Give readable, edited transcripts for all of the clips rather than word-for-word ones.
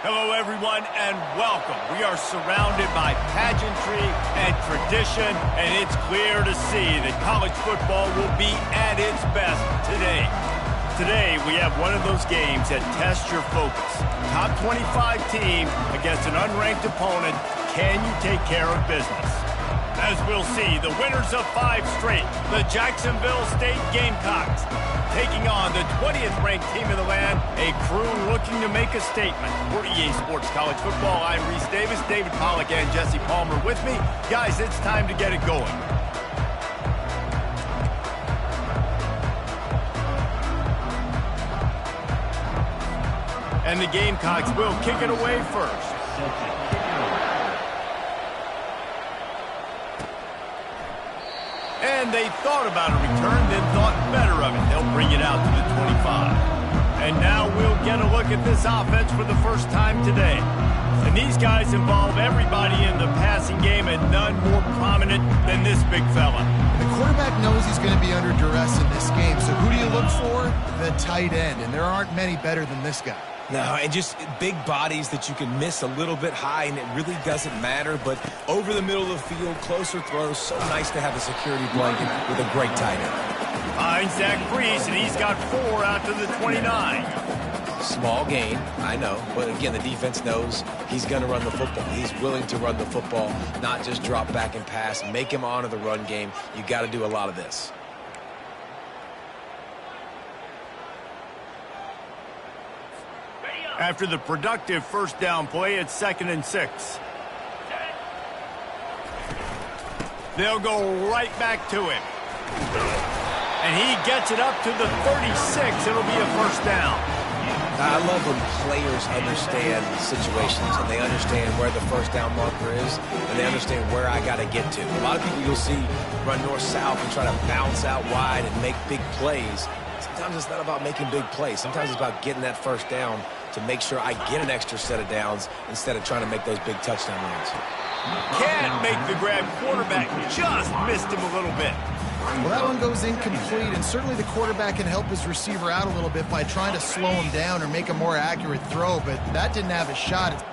Hello, everyone, and welcome. We are surrounded by pageantry and tradition, and it's clear to see that college football will be at its best today. Today, we have one of those games that tests your focus. Top 25 team against an unranked opponent. Can you take care of business? As we'll see, the winners of 5 straight, the Jacksonville State Gamecocks, taking on the 20th ranked team in the land, a crew looking to make a statement. For EA Sports College Football, I'm Reese Davis, David Pollack, and Jesse Palmer with me. Guys, it's time to get it going. And the Gamecocks will kick it away first. And they thought about a return, then thought better of it. They'll bring it out to the 25. And now we'll get a look at this offense for the first time today. And these guys involve everybody in the passing game, and none more prominent than this big fella. The quarterback knows he's going to be under duress in this game, so who do you look for? The tight end, and there aren't many better than this guy. No, and just big bodies that you can miss a little bit high, and it really doesn't matter. But over the middle of the field, closer throws, so nice to have a security blanket with a great tight end. Finds Zach Brees, and he's got 4 out to the 29. Small gain, I know. But again, the defense knows he's going to run the football. He's willing to run the football, not just drop back and pass. Make him honor the run game. You got to do a lot of this. After the productive first down play, it's 2nd and 6. They'll go right back to him. And he gets it up to the 36. It'll be a first down. I love when players understand situations and they understand where the first down marker is and they understand where I got to get to. A lot of people you'll see run north-south and try to bounce out wide and make big plays. Sometimes it's not about making big plays. Sometimes it's about getting that first down to make sure I get an extra set of downs instead of trying to make those big touchdown runs. Can't make the grab. Quarterback just missed him a little bit. Well, that one goes incomplete, and certainly the quarterback can help his receiver out a little bit by trying to slow him down or make a more accurate throw, but that didn't have a shot.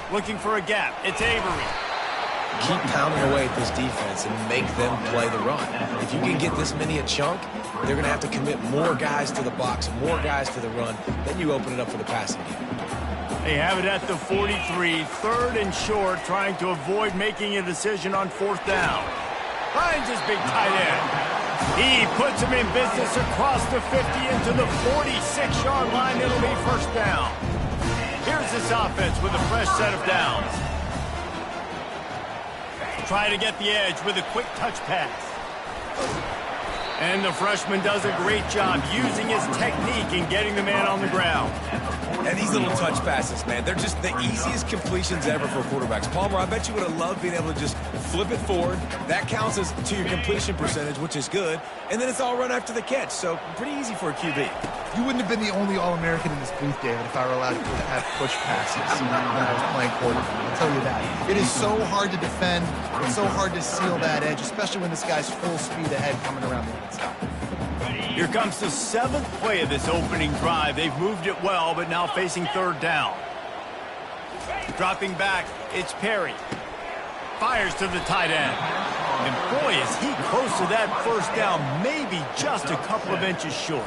Looking for a gap. It's Avery. Keep pounding away at this defense and make them play the run. If you can get this many a chunk, they're going to have to commit more guys to the box, more guys to the run. Then you open it up for the passing game. They have it at the 43, 3rd and short, trying to avoid making a decision on 4th down. Finds his big tight end. He puts him in business across the 50 into the 46-yard line. It'll be first down. Here's this offense with a fresh set of downs. Try to get the edge with a quick touch pass. And the freshman does a great job using his technique and getting the man on the ground. And these little touch passes, man, they're just the easiest completions ever for quarterbacks. Palmer, I bet you would have loved being able to just flip it forward. That counts as to your completion percentage, which is good. And then it's all run after the catch, so pretty easy for a QB. You wouldn't have been the only All-American in this booth, David, if I were allowed to have push passes when I was playing quarterback. I'll tell you that. It is so hard to defend. It's so hard to seal that edge, especially when this guy's full speed ahead coming around the inside. Here comes the 7th play of this opening drive. They've moved it well, but now facing 3rd down. Dropping back, it's Perry. Fires to the tight end. And boy, is he close to that first down, maybe just a couple of inches short.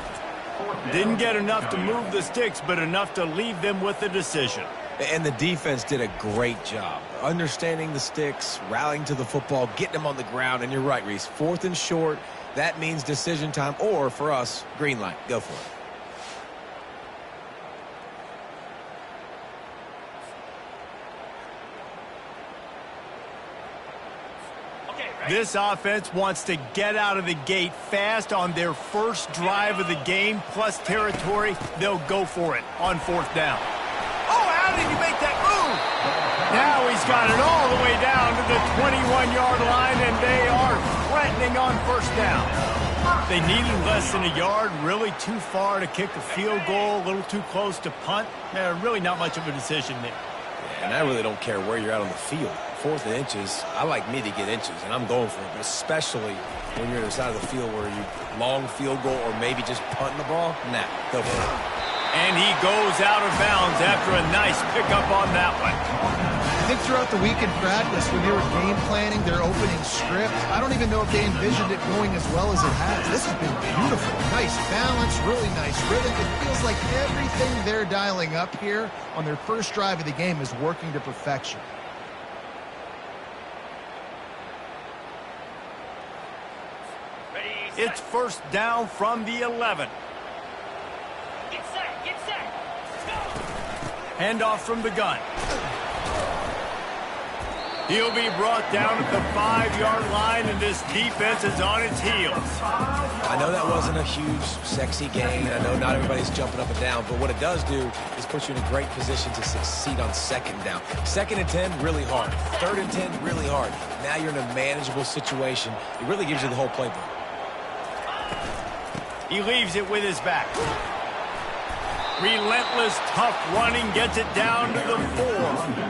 Didn't get enough to move the sticks, but enough to leave them with the decision. And the defense did a great job understanding the sticks, rallying to the football, getting them on the ground. And you're right, Reese, 4th and short. That means decision time, or for us, green light. Go for This offense wants to get out of the gate fast on their first drive of the game, plus territory. They'll go for it on 4th down. Oh, how did he make that move? Now he's got it all the way down to the 21-yard line, and they are threatening on 1st down. They needed less than a yard, really too far to kick a field goal, a little too close to punt. Really not much of a decision there. And I really don't care where you're at on the field. 4th and inches, I like me to get inches, and I'm going for it. But especially when you're on the side of the field where you long field goal or maybe just punting the ball, nah, go for it. And he goes out of bounds after a nice pickup on that one. I think throughout the week in practice, when they were game planning their opening script, I don't even know if they envisioned it going as well as it has. This has been beautiful. Nice balance, really nice rhythm. It feels like everything they're dialing up here on their first drive of the game is working to perfection. It's 1st down from the 11. Get set, go! Handoff from the gun. He'll be brought down at the 5-yard line, and this defense is on its heels. I know that wasn't a huge, sexy gain. I know not everybody's jumping up and down, but what it does do is put you in a great position to succeed on 2nd down. 2nd and 10, really hard. 3rd and 10, really hard. Now you're in a manageable situation. It really gives you the whole playbook. He leaves it with his back. Relentless, tough running, gets it down to the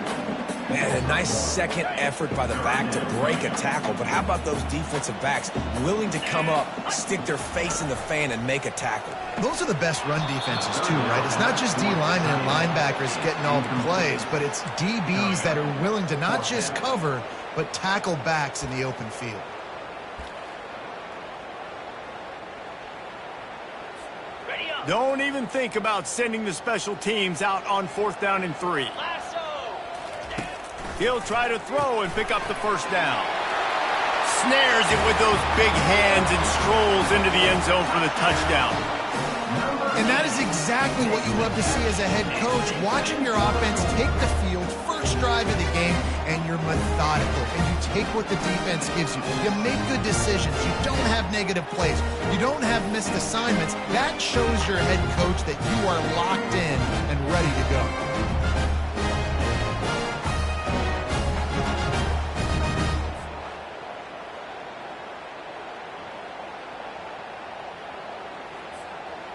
4. Man, a nice second effort by the back to break a tackle. But how about those defensive backs willing to come up, stick their face in the fan, and make a tackle? Those are the best run defenses, too, right? It's not just D-linemen and linebackers getting all the plays, but it's DBs that are willing to not just cover, but tackle backs in the open field. Don't even think about sending the special teams out on 4th down and 3. He'll try to throw and pick up the 1st down. Snares it with those big hands and strolls into the end zone for the touchdown. And that is exactly what you love to see as a head coach, watching your offense take the field, first drive of the game, and you're methodical, and you take what the defense gives you. You make good decisions. You don't have negative plays. You don't have missed assignments. That shows your head coach that you are locked in and ready to go.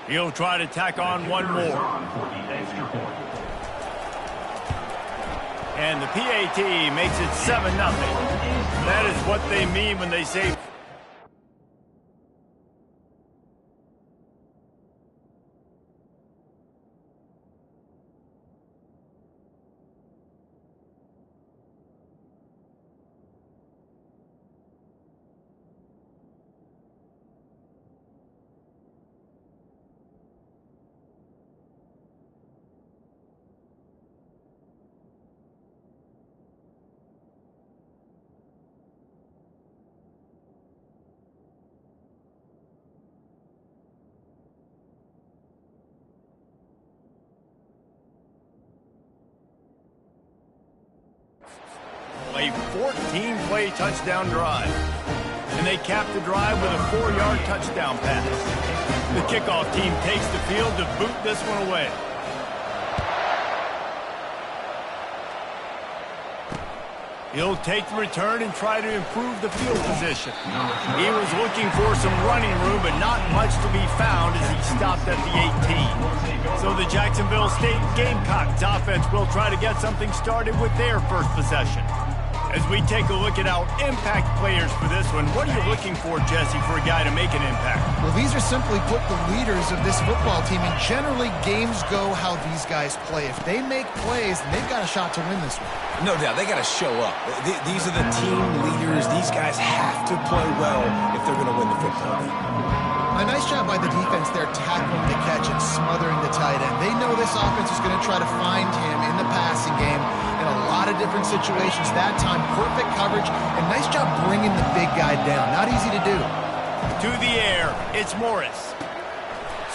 He'll try to tack on one more. And the PAT makes it 7-0. That is what they mean when they say... A 14-play touchdown drive. And they cap the drive with a 4-yard touchdown pass. The kickoff team takes the field to boot this one away. He'll take the return and try to improve the field position. He was looking for some running room, but not much to be found as he stopped at the 18. So the Jacksonville State Gamecocks offense will try to get something started with their first possession. As we take a look at our impact players for this one, what are you looking for, Jesse, for a guy to make an impact? Well, these are simply put the leaders of this football team, and generally games go how these guys play. If they make plays, then they've got a shot to win this one. No doubt, they got to show up. These are the team leaders. These guys have to play well if they're going to win the football game. A nice job by the defense there, tackling the catch and smothering the tight end. They know this offense is going to try to find him in the passing game in a lot of different situations. That time, perfect coverage, and nice job bringing the big guy down. Not easy to do. To the air, it's Morris.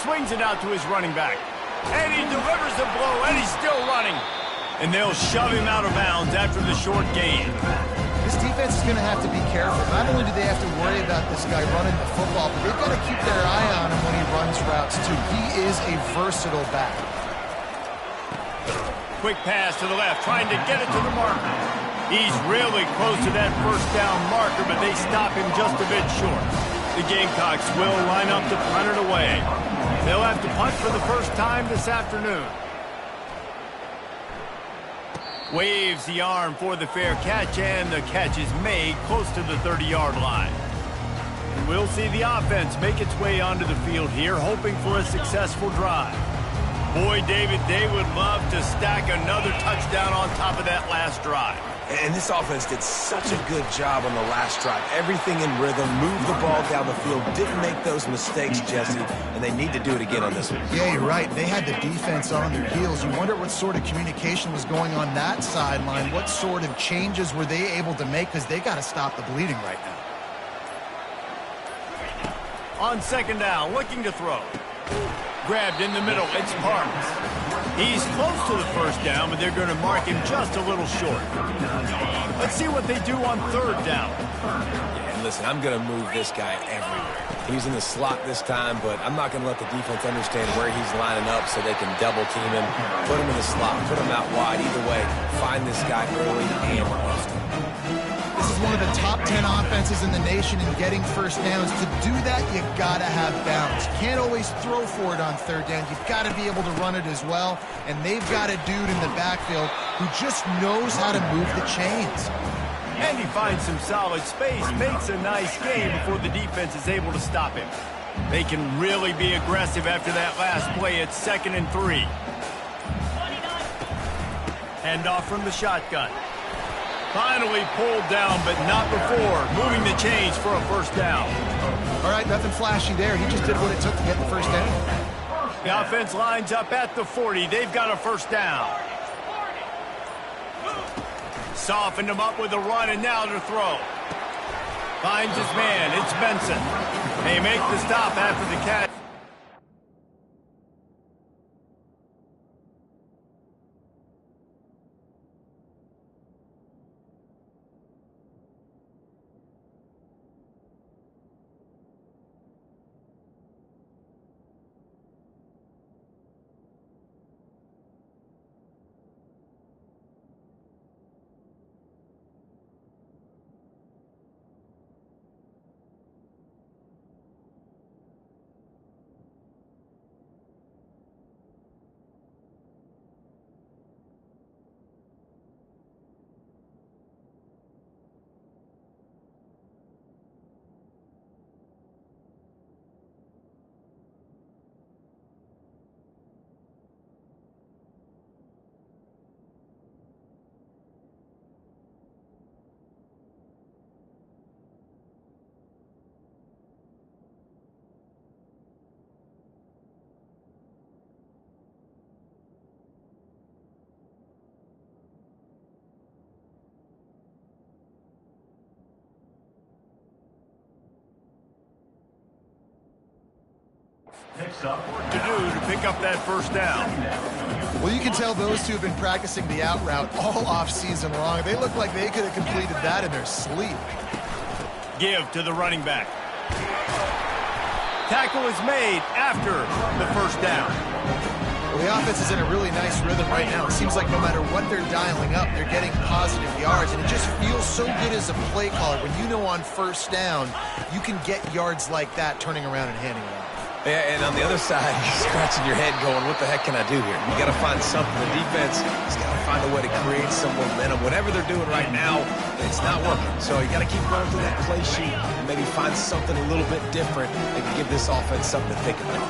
Swings it out to his running back. And he delivers the blow, and he's still running. And they'll shove him out of bounds after the short gain. This defense is going to have to be careful. Not only do they have to worry about this guy running the football, but they've got to keep their eye on him when he runs routes, too. He is a versatile back. Quick pass to the left, trying to get it to the marker. He's really close to that first down marker, but they stop him just a bit short. The Gamecocks will line up to punt it away. They'll have to punt for the first time this afternoon. Waves the arm for the fair catch, and the catch is made close to the 30-yard line. We'll see the offense make its way onto the field here, hoping for a successful drive. Boy, David, they would love to stack another touchdown on top of that last drive. And this offense did such a good job on the last drive. Everything in rhythm, moved the ball down the field, didn't make those mistakes, Jesse, and they need to do it again on this one. Yeah, you're right. They had the defense on their heels. You wonder what sort of communication was going on that sideline. What sort of changes were they able to make, because they got to stop the bleeding right now. On second down, looking to throw. Grabbed in the middle, it's Parks. He's close to the first down, but they're going to mark him just a little short. Let's see what they do on third down. Yeah, and listen, I'm going to move this guy everywhere. He's in the slot this time, but I'm not going to let the defense understand where he's lining up so they can double team him, put him in the slot, put him out wide. Either way, find this guy early and often. This is one of the top 10 offenses in the nation in getting first downs. To do that, you got to have balance. You can't always throw for it on third down. You've got to be able to run it as well. And they've got a dude in the backfield who just knows how to move the chains. And he finds some solid space, makes a nice game before the defense is able to stop him. They can really be aggressive after that last play. It's 2nd and 3. Hand off from the shotgun. Finally pulled down, but not before moving the chains for a first down. All right, nothing flashy there. He just did what it took to get the first down. The offense lines up at the 40. They've got a first down. Softened him up with a run, and now to throw. Finds his man. It's Benson. They make the stop after the catch. To do to pick up that first down. Well, you can tell those two have been practicing the out route all off-season long. They look like they could have completed that in their sleep. Give to the running back. Tackle is made after the first down. Well, the offense is in a really nice rhythm right now. It seems like no matter what they're dialing up, they're getting positive yards, and it just feels so good as a play caller when you know on first down you can get yards like that turning around and handing it off. Yeah, and on the other side, you're scratching your head going, what the heck can I do here? You got to find something. The defense has got to find a way to create some momentum. Whatever they're doing right now, it's not working. So you got to keep going through that play sheet and maybe find something a little bit different that can give this offense something to think about.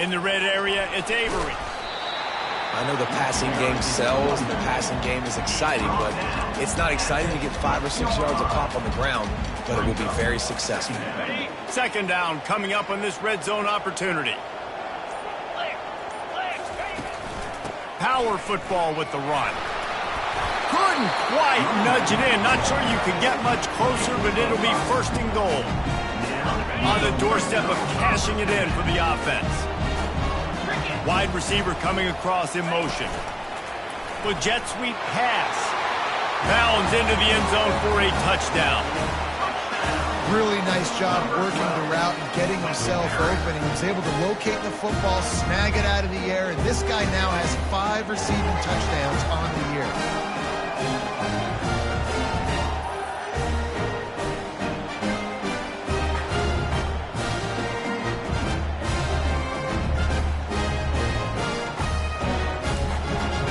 In the red area, it's Avery. I know the passing game sells and the passing game is exciting, but it's not exciting to get 5 or 6 yards a pop on the ground, but it will be very successful. Second down coming up on this red zone opportunity. Power football with the run. Couldn't quite nudge it in. Not sure you can get much closer, but it'll be 1st and goal. On the doorstep of cashing it in for the offense. Wide receiver coming across in motion. The jet sweep pass. Pounds into the end zone for a touchdown. Really nice job working the route and getting himself open. He was able to locate the football, snag it out of the air, and this guy now has 5 receiving touchdowns on the year.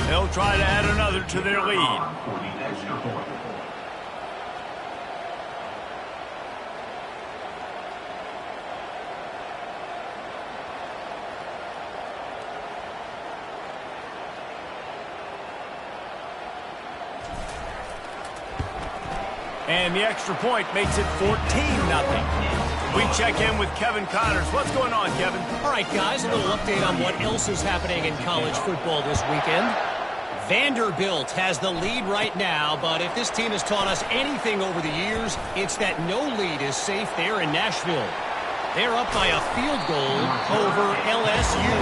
They'll try to add another to their lead. And the extra point makes it 14-0. We check in with Kevin Connors. What's going on, Kevin? All right, guys, a little update on what else is happening in college football this weekend. Vanderbilt has the lead right now, but if this team has taught us anything over the years, it's that no lead is safe there in Nashville. They're up by a field goal over LSU.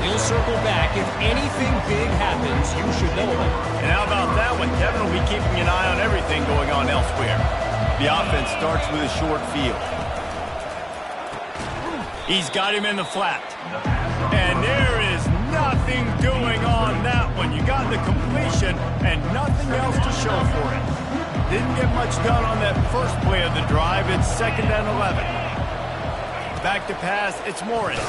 We'll circle back. If anything big happens, you should know it. And how about that one? Kevin will be keeping an eye on everything going on elsewhere. The offense starts with a short field. He's got him in the flat. And there is nothing doing on that one. You got the completion and nothing else to show for it. Didn't get much done on that first play of the drive. It's 2nd and 11. Back to pass, it's Morris.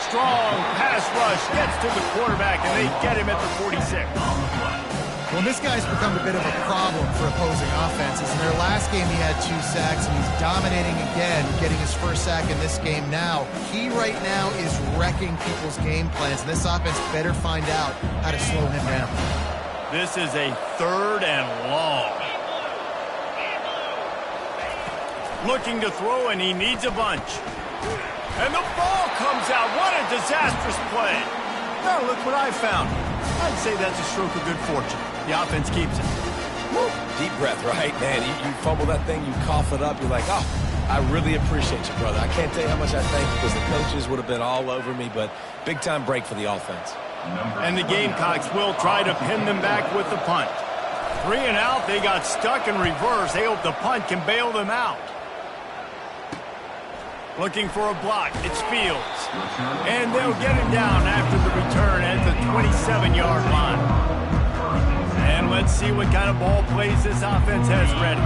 Strong pass rush, gets to the quarterback, and they get him at the 46. Well, this guy's become a bit of a problem for opposing offenses. In their last game, he had 2 sacks, and he's dominating again, getting his first sack in this game now. He right now is wrecking people's game plans, and this offense better find out how to slow him down. This is a 3rd and long. Looking to throw, and he needs a bunch. And the ball comes out. What a disastrous play. Now look what I found. I'd say that's a stroke of good fortune. The offense keeps it. Woo. Deep breath, right? Man, you fumble that thing, you cough it up, you're like, oh, I really appreciate you, brother. I can't tell you how much I thank you because the coaches would have been all over me, but big-time break for the offense. And the Gamecocks will try to pin them back with the punt. 3 and out, they got stuck in reverse. They hope the punt can bail them out. Looking for a block, it's Fields. And they'll get him down after the return at the 27-yard line. And let's see what kind of ball plays this offense has ready.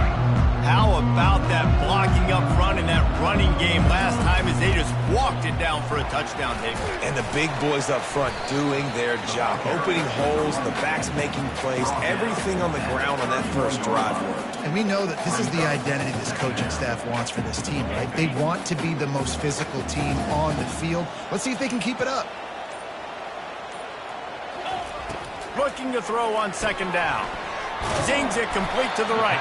How about that blocking up front and that running game last time as they just walked it down for a touchdown, David? And the big boys up front doing their job. Opening holes, the backs making plays, everything on the ground on that first drive worked. And we know that this is the identity this coaching staff wants for this team, right? They want to be the most physical team on the field. Let's see if they can keep it up. Looking to throw on 2nd down. Zings it complete to the right.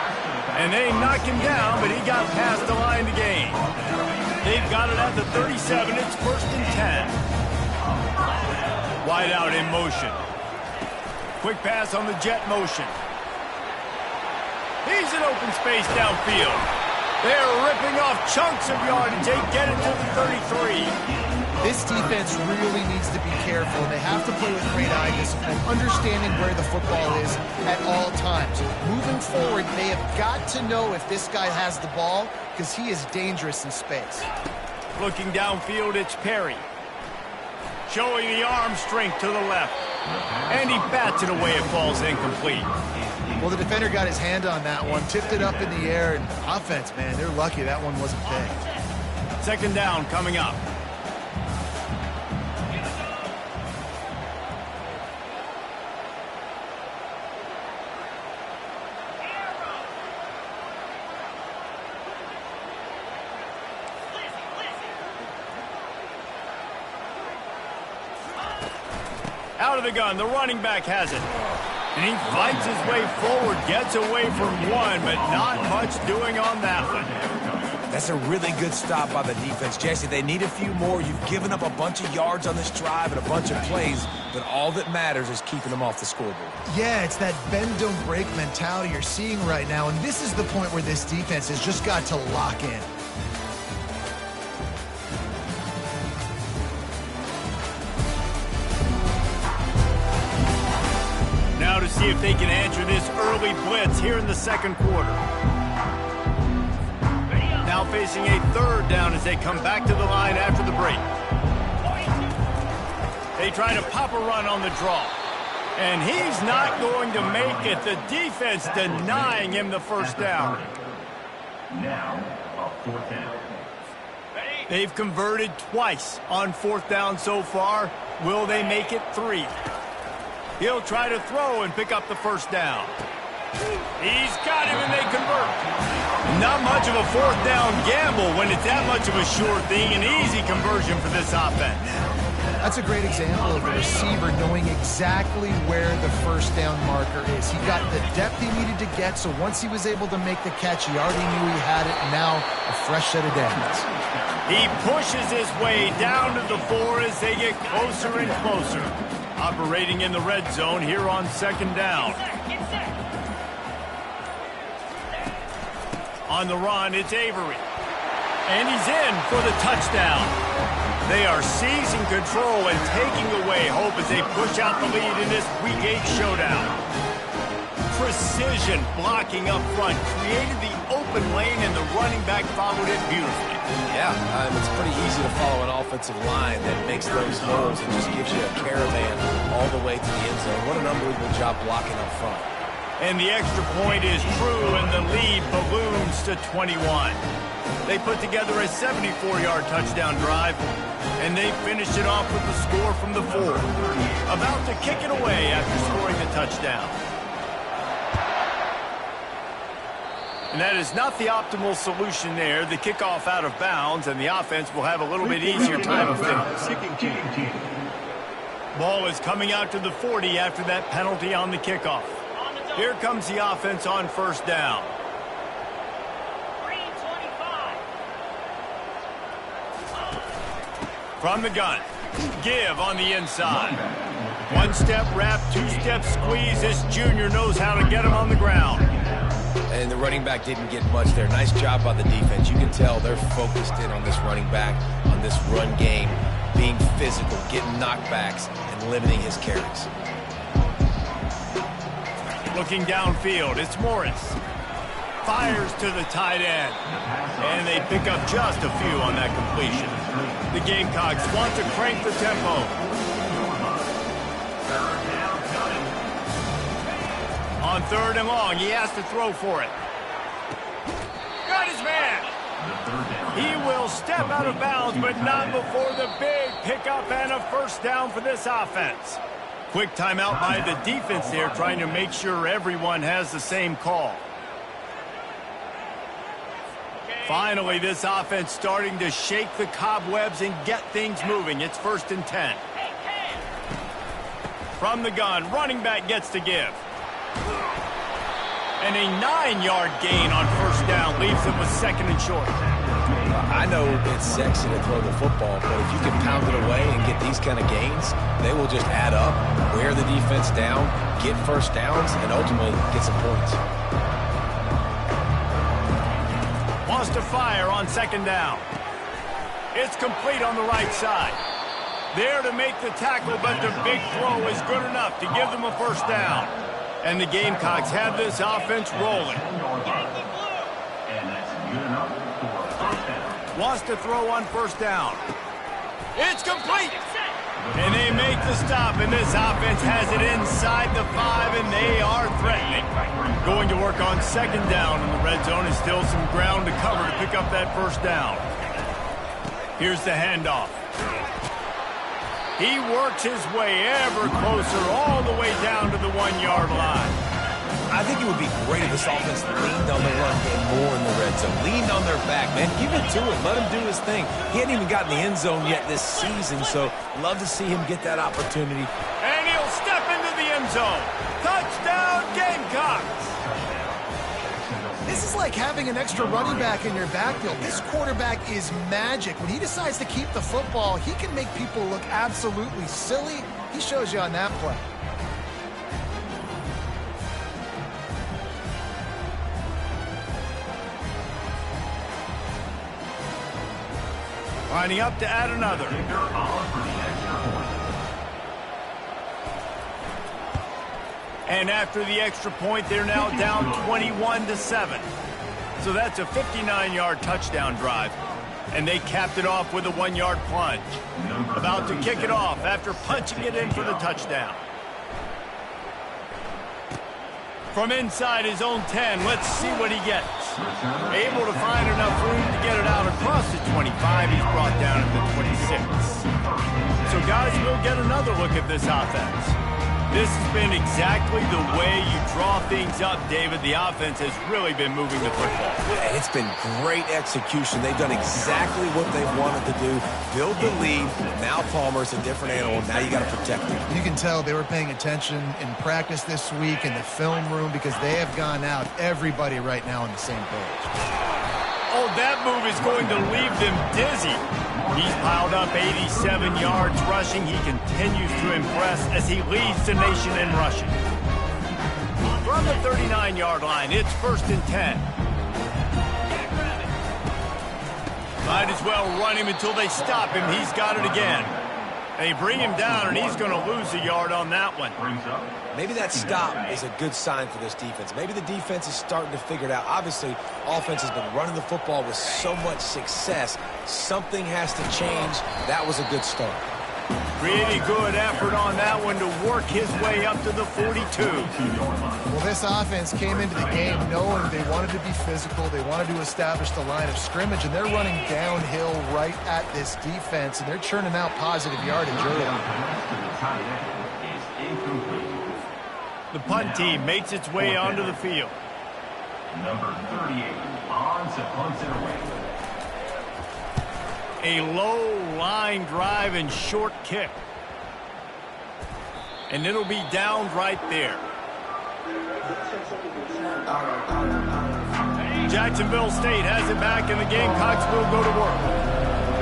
And they knock him down, but he got past the line to gain. They've got it at the 37. It's 1st and 10. Wide out in motion. Quick pass on the jet motion. He's in open space downfield. They're ripping off chunks of yardage. They get it to the 33. This defense really needs to be careful, and they have to play with great eye discipline, understanding where the football is at all times. Moving forward, they have got to know if this guy has the ball, because he is dangerous in space. Looking downfield, it's Perry. Showing the arm strength to the left. And he bats it away. It falls incomplete. Well, the defender got his hand on that one, tipped it up in the air, and offense, man, they're lucky that one wasn't picked. 2nd down coming up. Out of the gun, the running back has it. And he fights his way forward, gets away from one, but not much doing on that one. That's a really good stop by the defense. Jesse, they need a few more. You've given up a bunch of yards on this drive and a bunch of plays, but all that matters is keeping them off the scoreboard. Yeah, it's that bend, don't break mentality you're seeing right now, and this is the point where this defense has just got to lock in. Now to see if they can answer this early blitz here in the second quarter. Now facing a third down as they come back to the line after the break. They try to pop a run on the draw. And he's not going to make it. The defense denying him the first down. Now, a 4th down. They've converted twice on 4th down so far. Will they make it 3? He'll try to throw and pick up the first down. He's got him and they convert. Not much of a 4th down gamble when it's that much of a sure thing. An easy conversion for this offense. That's a great example of the receiver knowing exactly where the first down marker is. He got the depth he needed to get, so once he was able to make the catch, he already knew he had it, and now a fresh set of downs. He pushes his way down to the 4 as they get closer and closer. Operating in the red zone here on 2nd down. On the run, it's Avery. And he's in for the touchdown. They are seizing control and taking away hope as they push out the lead in this Week 8 showdown. Precision blocking up front created the open lane, and the running back followed it beautifully. Yeah, it's pretty easy to follow an offensive line that makes those holes and just gives you a caravan all the way to the end zone. What an unbelievable job blocking up front. And the extra point is true, and the lead balloons to 21. They put together a 74-yard touchdown drive, and they finished it off with the score from the 4. About to kick it away after scoring the touchdown. And that is not the optimal solution there. The kickoff out of bounds, and the offense will have a little bit easier time of things. Ball is coming out to the 40 after that penalty on the kickoff. Here comes the offense on 1st down. From the gun, give on the inside. 1-step wrap, 2-step squeeze. This junior knows how to get him on the ground. And the running back didn't get much there. Nice job by the defense. You can tell they're focused in on this running back, on this run game, being physical, getting knockbacks, and limiting his carries. Looking downfield, it's Morris. Fires to the tight end. And they pick up just a few on that completion. The Gamecocks want to crank the tempo. On 3rd and long, he has to throw for it. Got his man. He will step out of bounds, but not before the big pickup and a first down for this offense. Quick timeout by the defense there, trying to make sure everyone has the same call. Finally, this offense starting to shake the cobwebs and get things moving. It's 1st and 10. From the gun, running back gets to give. And a 9-yard gain on 1st down leaves them with 2nd and short. I know it's sexy to throw the football, but if you can pound it away and get these kind of gains, they will just add up, wear the defense down, get first downs, and ultimately get some points. Wants to fire on 2nd down. It's complete on the right side. There to make the tackle, but the big throw is good enough to give them a first down. And the Gamecocks have this offense rolling. Wants to throw on 1st down. It's complete. And they make the stop, and this offense has it inside the 5, and they are threatening. Going to work on 2nd down in the red zone, and still some ground to cover to pick up that first down. Here's the handoff. He works his way ever closer all the way down to the 1-yard line. I think it would be great if this offense leaned on the run game more in the red zone. Leaned on their back, man. Give it to him. Let him do his thing. He hadn't even gotten the end zone yet this season, so love to see him get that opportunity. And he'll step into the end zone. Touchdown, Gamecocks! This is like having an extra running back in your backfield. This quarterback is magic. When he decides to keep the football, he can make people look absolutely silly. He shows you on that play. Lining up to add another. And after the extra point, they're now down 21-7. So that's a 59-yard touchdown drive. And they capped it off with a 1-yard plunge. About to kick it off after punching it in for the touchdown. From inside his own 10, let's see what he gets. Able to find enough room to get it out across the 25. He's brought down at the 26. So guys, we'll get another look at this offense. This has been exactly the way you draw things up, David. The offense has really been moving the football. Yeah, it's been great execution. They've done exactly what they've wanted to do. Build the lead. Now Palmer's a different animal. Now you got to protect him. You can tell they were paying attention in practice this week in the film room because they have gone out, everybody right now on the same page. Oh, that move is going to leave them dizzy. He's piled up 87 yards rushing. He continues to impress as he leads the nation in rushing. From the 39-yard line, it's 1st and 10. Might as well run him until they stop him. He's got it again. They bring him down, and he's going to lose a yard on that one. Maybe that stop is a good sign for this defense. Maybe the defense is starting to figure it out. Obviously, offense has been running the football with so much success. Something has to change. That was a good start. Really good effort on that one to work his way up to the 42. Well, this offense came into the game knowing they wanted to be physical. They wanted to establish the line of scrimmage, and they're running downhill right at this defense, and they're churning out positive yardage early. The punt team makes its way onto the field. Number 38 on to punt it away. A low line drive and short kick. And it'll be downed right there. Jacksonville State has it back, and the Gamecocks will go to work.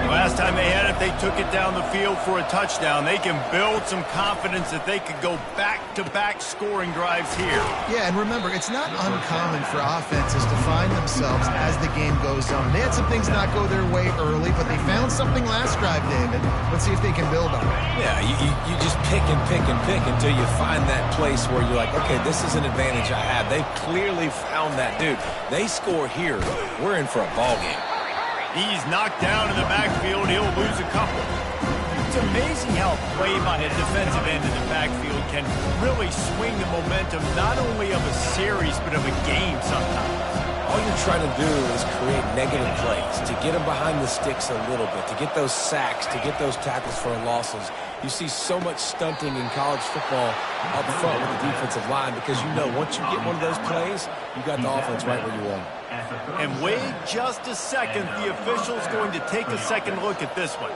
Last time they had it, they took it down the field for a touchdown. They can build some confidence that they could go back-to-back scoring drives here. Yeah, and remember, it's not uncommon for offenses to find themselves as the game goes on. They had some things not go their way early, but they found something last drive, David. Let's see if they can build on it. Yeah, you just pick and pick and pick until you find that place where you're like, okay, this is an advantage I have. They've clearly found that. Dude, they score here, we're in for a ball game. He's knocked down in the backfield. He'll lose a couple. It's amazing how play by a defensive end in the backfield can really swing the momentum not only of a series but of a game sometimes. All you're trying to do is create negative plays, to get them behind the sticks a little bit, to get those sacks, to get those tackles for losses. You see so much stunting in college football up front with the defensive line because you know once you get one of those plays, you got the offense right where you want it. And wait just a second. The official's going to take a second look at this one.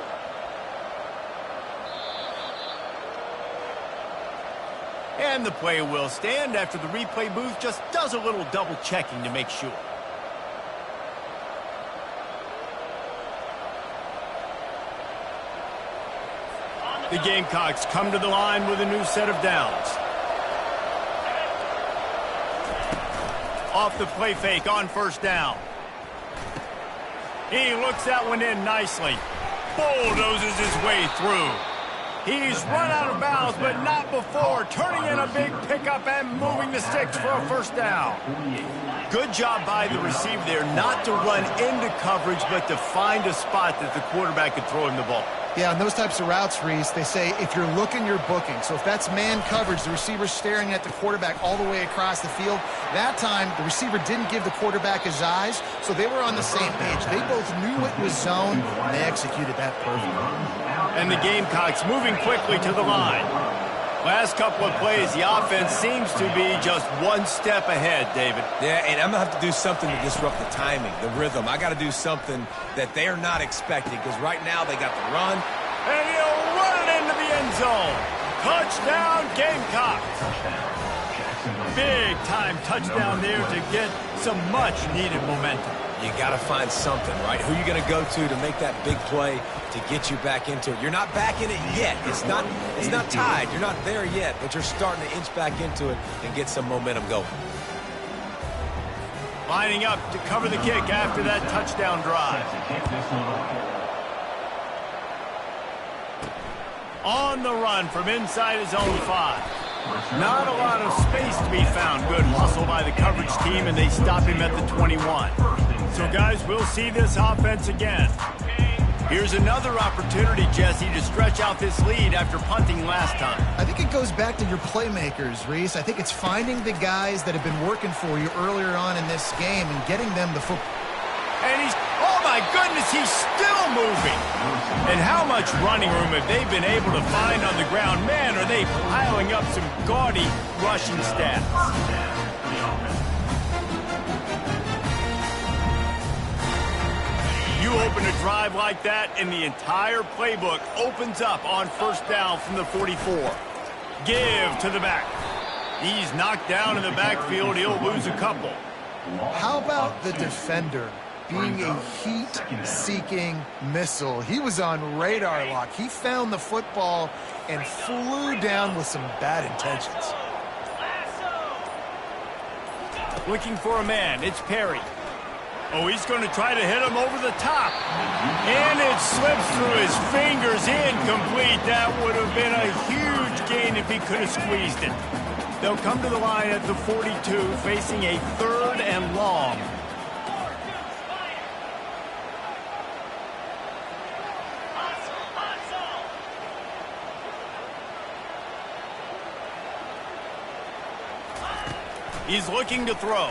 And the play will stand after the replay booth just does a little double checking to make sure. The Gamecocks come to the line with a new set of downs. Off the play fake on 1st down. He looks that one in nicely. Bulldozes his way through. He's run out of bounds, but not before. Turning in a big pickup and moving the sticks for a 1st down. Good job by the receiver there not to run into coverage, but to find a spot that the quarterback could throw him the ball. Yeah, on those types of routes, Reese, they say if you're looking, you're booking. So if that's man coverage, the receiver's staring at the quarterback all the way across the field. That time, the receiver didn't give the quarterback his eyes, so they were on the same page. They both knew it was zone, and they executed that perfectly. And the Gamecocks moving quickly to the line. Last couple of plays, the offense seems to be just one step ahead, David. Yeah, and I'm going to have to do something to disrupt the timing, the rhythm. I got to do something that they're not expecting because right now they got the run. And he'll run it into the end zone. Touchdown, Gamecocks. Big-time touchdown there to get some much-needed momentum. You got to find something, right? Who are you going to go to make that big play to get you back into it? You're not back in it yet. It's not tied. You're not there yet, but you're starting to inch back into it and get some momentum going. Lining up to cover the kick after that touchdown drive. On the run from inside his own 5. Not a lot of space to be found. Good hustle by the coverage team, and they stop him at the 21. So, guys, we'll see this offense again. Here's another opportunity, Jesse, to stretch out this lead after punting last time. I think it goes back to your playmakers, Reese. I think it's finding the guys that have been working for you earlier on in this game and getting them the football. And he's, oh my goodness, he's still moving. And how much running room have they been able to find on the ground? Man, are they piling up some gaudy rushing stats. You open a drive like that, and the entire playbook opens up on first down from the 44. Give to the back. He's knocked down in the backfield. He'll lose a couple. How about the defender being a heat-seeking missile? He was on radar lock. He found the football and flew down with some bad intentions. Looking for a man. It's Perry. Oh, he's going to try to hit him over the top. And it slips through his fingers, incomplete. That would have been a huge gain if he could have squeezed it. They'll come to the line at the 42, facing a 3rd and long. He's looking to throw.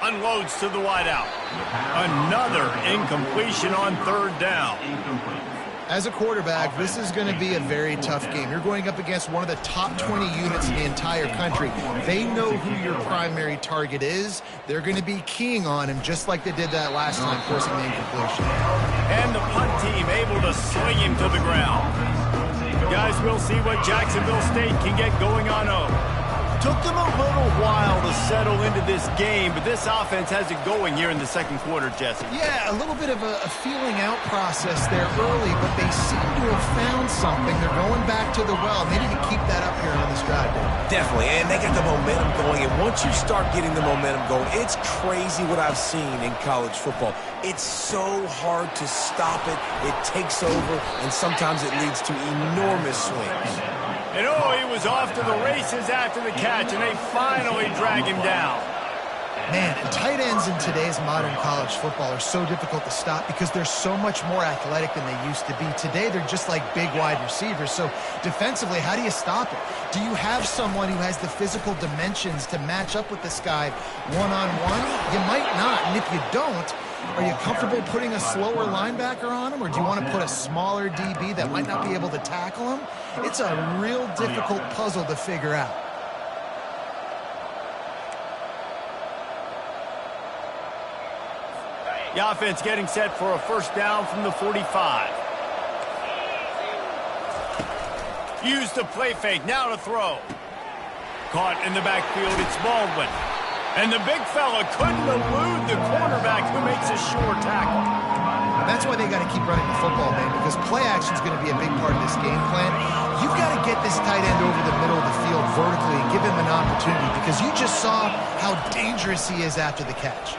Unloads to the wideout. Another incompletion on 3rd down. As a quarterback, this is going to be a very tough game. You're going up against one of the top 20 units in the entire country. They know who your primary target is. They're going to be keying on him just like they did that last time, forcing the incompletion. And the punt team able to sling him to the ground. Guys, we'll see what Jacksonville State can get going on O. Took them a little while to settle into this game, but this offense has it going here in the second quarter, Jesse. Yeah, a little bit of a feeling out process there early, but they seem to have found something. They're going back to the well. They need to keep that up here on this drive, Dave. Definitely, and they got the momentum going, and once you start getting the momentum going, it's crazy what I've seen in college football. It's so hard to stop it. It takes over, and sometimes it leads to enormous swings. And oh, he was off to the races after the catch, and they finally drag him down. Man, and tight ends in today's modern college football are so difficult to stop because they're so much more athletic than they used to be. Today, they're just like big wide receivers. So defensively, how do you stop it? Do you have someone who has the physical dimensions to match up with this guy one-on-one? You might not, and if you don't, are you comfortable putting a slower linebacker on him, or do you want to put a smaller DB that might not be able to tackle him? It's a real difficult puzzle to figure out. The offense getting set for a first down from the 45. Used the play fake, now to throw. Caught in the backfield, it's Baldwin. And the big fella couldn't elude the cornerback who makes a sure tackle. That's why they got to keep running the football, man, because play action is going to be a big part of this game plan. You've got to get this tight end over the middle of the field vertically and give him an opportunity, because you just saw how dangerous he is after the catch.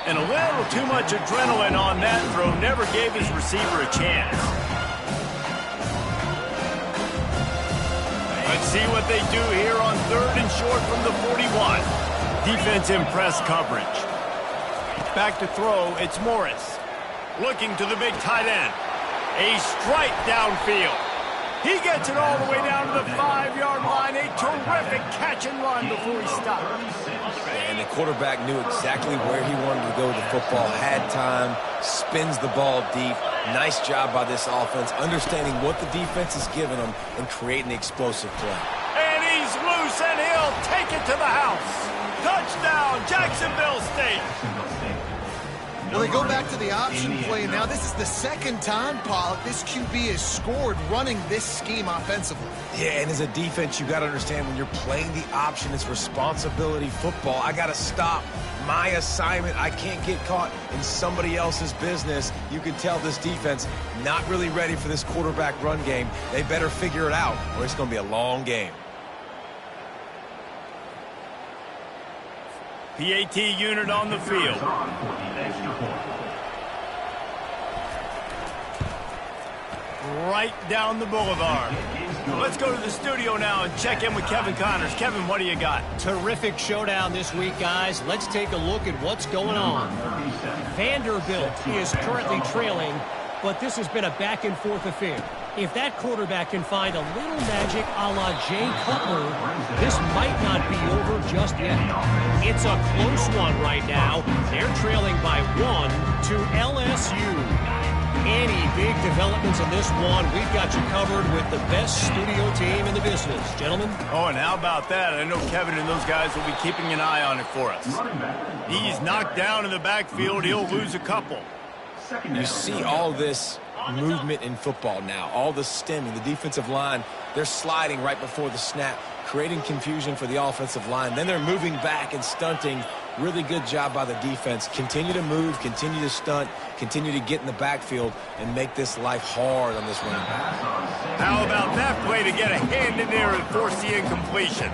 And a little too much adrenaline on that throw never gave his receiver a chance. Let's see what they do here on 3rd and short from the 41. Defense in press coverage. Back to throw, it's Morris. Looking to the big tight end. A strike downfield. He gets it all the way down to the 5-yard line. A terrific catch and run before he stopped. And the quarterback knew exactly where he wanted to go with the football, had time, spins the ball deep. Nice job by this offense, understanding what the defense is giving them and creating the explosive play. And he's loose, and he'll take it to the house. Touchdown, Jacksonville State. Well, they go back to the option play, and now this is the second time, Pollock, this QB has scored running this scheme offensively. Yeah, and as a defense, you got to understand when you're playing the option, it's responsibility football. I got to stop my assignment. I can't get caught in somebody else's business. You can tell this defense not really ready for this quarterback run game. They better figure it out, or it's going to be a long game. PAT unit on the field. Right down the boulevard. Let's go to the studio now and check in with Kevin Connors. Kevin, what do you got? Terrific showdown this week, guys. Let's take a look at what's going on. Vanderbilt is currently trailing, but this has been a back-and-forth affair. If that quarterback can find a little magic a la Jay Cutler, this might not be over just yet. It's a close one right now. They're trailing by 1 to LSU. Any big developments in this one, we've got you covered with the best studio team in the business. Gentlemen? Oh, and how about that? I know Kevin and those guys will be keeping an eye on it for us. He's knocked down in the backfield. He'll lose a couple. You see all this movement in football now, all the stemming, the defensive line, they're sliding right before the snap, creating confusion for the offensive line. Then they're moving back and stunting. Really good job by the defense. Continue to move, continue to stunt, continue to get in the backfield and make this life hard on this running back. How about that play to get a hand in there and force the incompletion?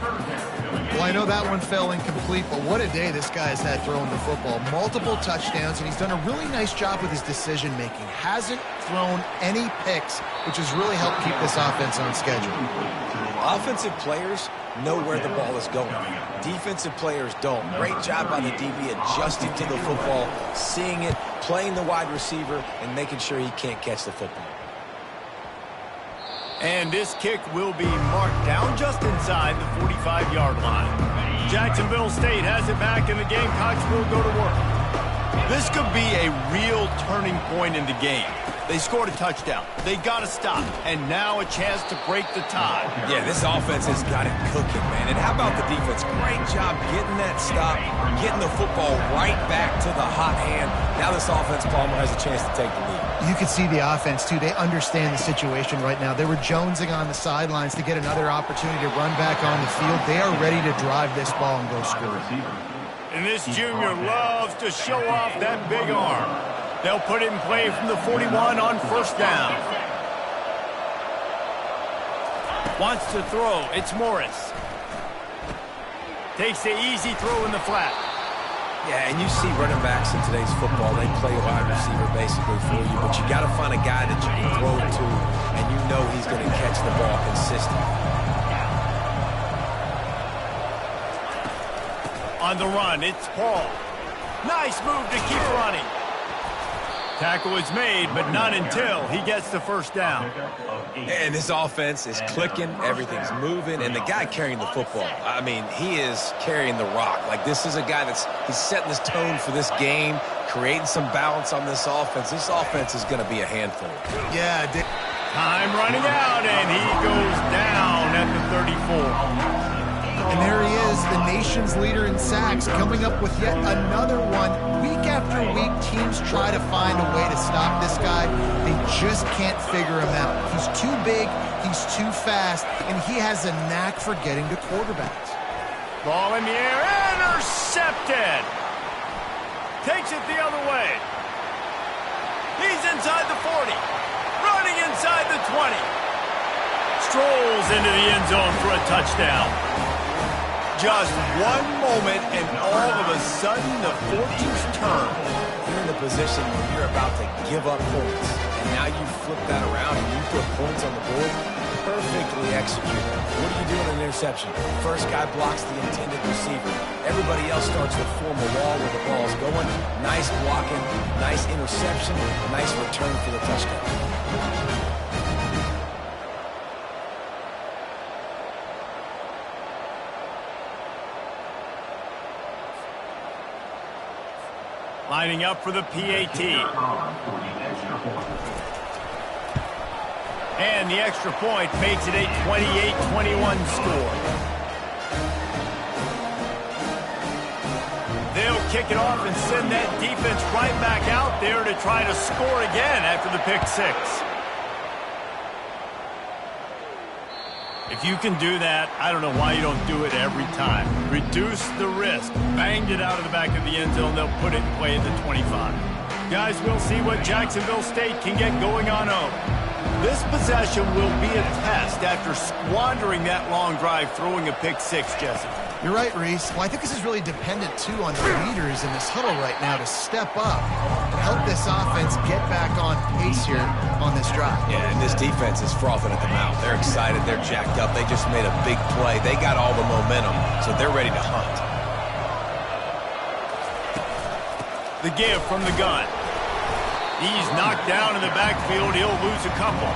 Well, I know that one fell incomplete, but what a day this guy has had throwing the football. Multiple touchdowns, and he's done a really nice job with his decision-making. Hasn't thrown any picks, which has really helped keep this offense on schedule. Offensive players know where the ball is going. Defensive players don't. Great job by the DB adjusting to the football, seeing it, playing the wide receiver, and making sure he can't catch the football. And this kick will be marked down just inside the 45-yard line. Jacksonville State has it back, and the Gamecocks will go to work. This could be a real turning point in the game. They scored a touchdown. They got to stop. And now a chance to break the tie. Yeah, this offense has got it cooking, man. And how about the defense? Great job getting that stop, getting the football right back to the hot hand. Now this offense, Palmer, has a chance to take the lead. You can see the offense, too. They understand the situation right now. They were jonesing on the sidelines to get another opportunity to run back on the field. They are ready to drive this ball and go score. And this junior loves to show off that big arm. They'll put it in play from the 41 on first down. Wants to throw. It's Morris. Takes the easy throw in the flat. Yeah, and you see running backs in today's football, they play a wide receiver basically for you, but you got to find a guy that you can throw it to, and you know he's going to catch the ball consistently. On the run, it's Paul. Nice move to keep running. Tackle is made, but not until he gets the first down. And this offense is clicking, everything's moving, and the guy carrying the football, I mean, he is carrying the rock. Like, this is a guy he's setting this tone for this game, creating some balance on this offense. This offense is going to be a handful. Yeah, time running out, and he goes down at the 34. And there he is, the nation's leader in sacks, coming up with yet another one. Week after week, teams try to find a way to stop this guy. They just can't figure him out. He's too big, he's too fast, and he has a knack for getting to quarterbacks. Ball in the air, intercepted. Takes it the other way. He's inside the 40, running inside the 20. Strolls into the end zone for a touchdown. Just one moment, and all of a sudden, the fortunes turn. You're in a position where you're about to give up points, and now you flip that around and you put points on the board. Perfectly executed. What do you do in an interception? First guy blocks the intended receiver. Everybody else starts to form a wall where the ball's going. Nice blocking, nice interception, nice return for the touchdown. Lining up for the PAT. And the extra point makes it a 28-21 score. They'll kick it off and send that defense right back out there to try to score again after the pick six. If you can do that, I don't know why you don't do it every time. Reduce the risk. Banged it out of the back of the end zone. They'll put it in play at the 25. Guys, we'll see what Jacksonville State can get going on home. This possession will be a test after squandering that long drive, throwing a pick six, Jesse. You're right, Reese. Well, I think this is really dependent, too, on the leaders in this huddle right now to step up and help this offense get back on pace here on this drive. Yeah, and this defense is frothing at the mouth. They're excited. They're jacked up. They just made a big play. They got all the momentum, so they're ready to hunt. The give from the gun. He's knocked down in the backfield. He'll lose a couple.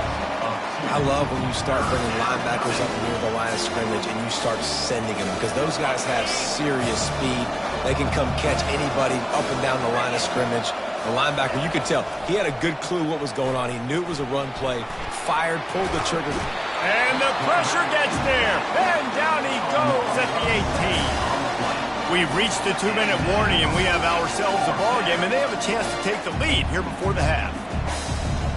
I love when you start bringing linebackers up near the line of scrimmage and you start sending them because those guys have serious speed. They can come catch anybody up and down the line of scrimmage. The linebacker, you could tell, he had a good clue what was going on. He knew it was a run play, fired, pulled the trigger. And the pressure gets there. And down he goes at the 18. We've reached the 2-minute warning, and we have ourselves a ball game, and they have a chance to take the lead here before the half.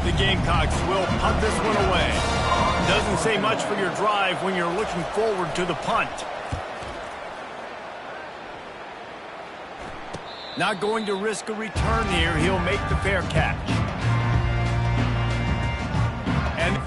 The Gamecocks will punt this one away. Doesn't say much for your drive when you're looking forward to the punt. Not going to risk a return here. He'll make the fair catch. And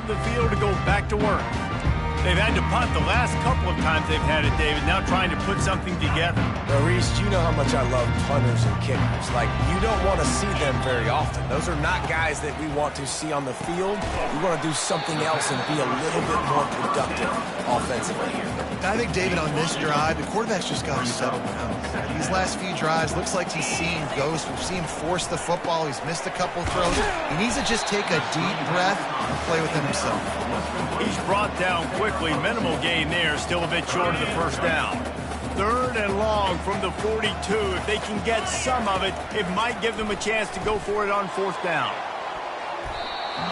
the field to go back to work. They've had to punt the last couple of times they've had it, David, now trying to put something together. Maurice, you know how much I love punters and kickers. Like, you don't want to see them very often. Those are not guys that we want to see on the field. We want to do something else and be a little bit more productive offensively here. I think, David, on this drive, the quarterback's just got to settle down. These last few drives, looks like he's seeing ghosts. We've seen him force the football. He's missed a couple throws. He needs to just take a deep breath and play within himself. He's brought down quickly. Minimal gain there, still a bit short of the first down. 3rd and long from the 42. If they can get some of it, it might give them a chance to go for it on 4th down.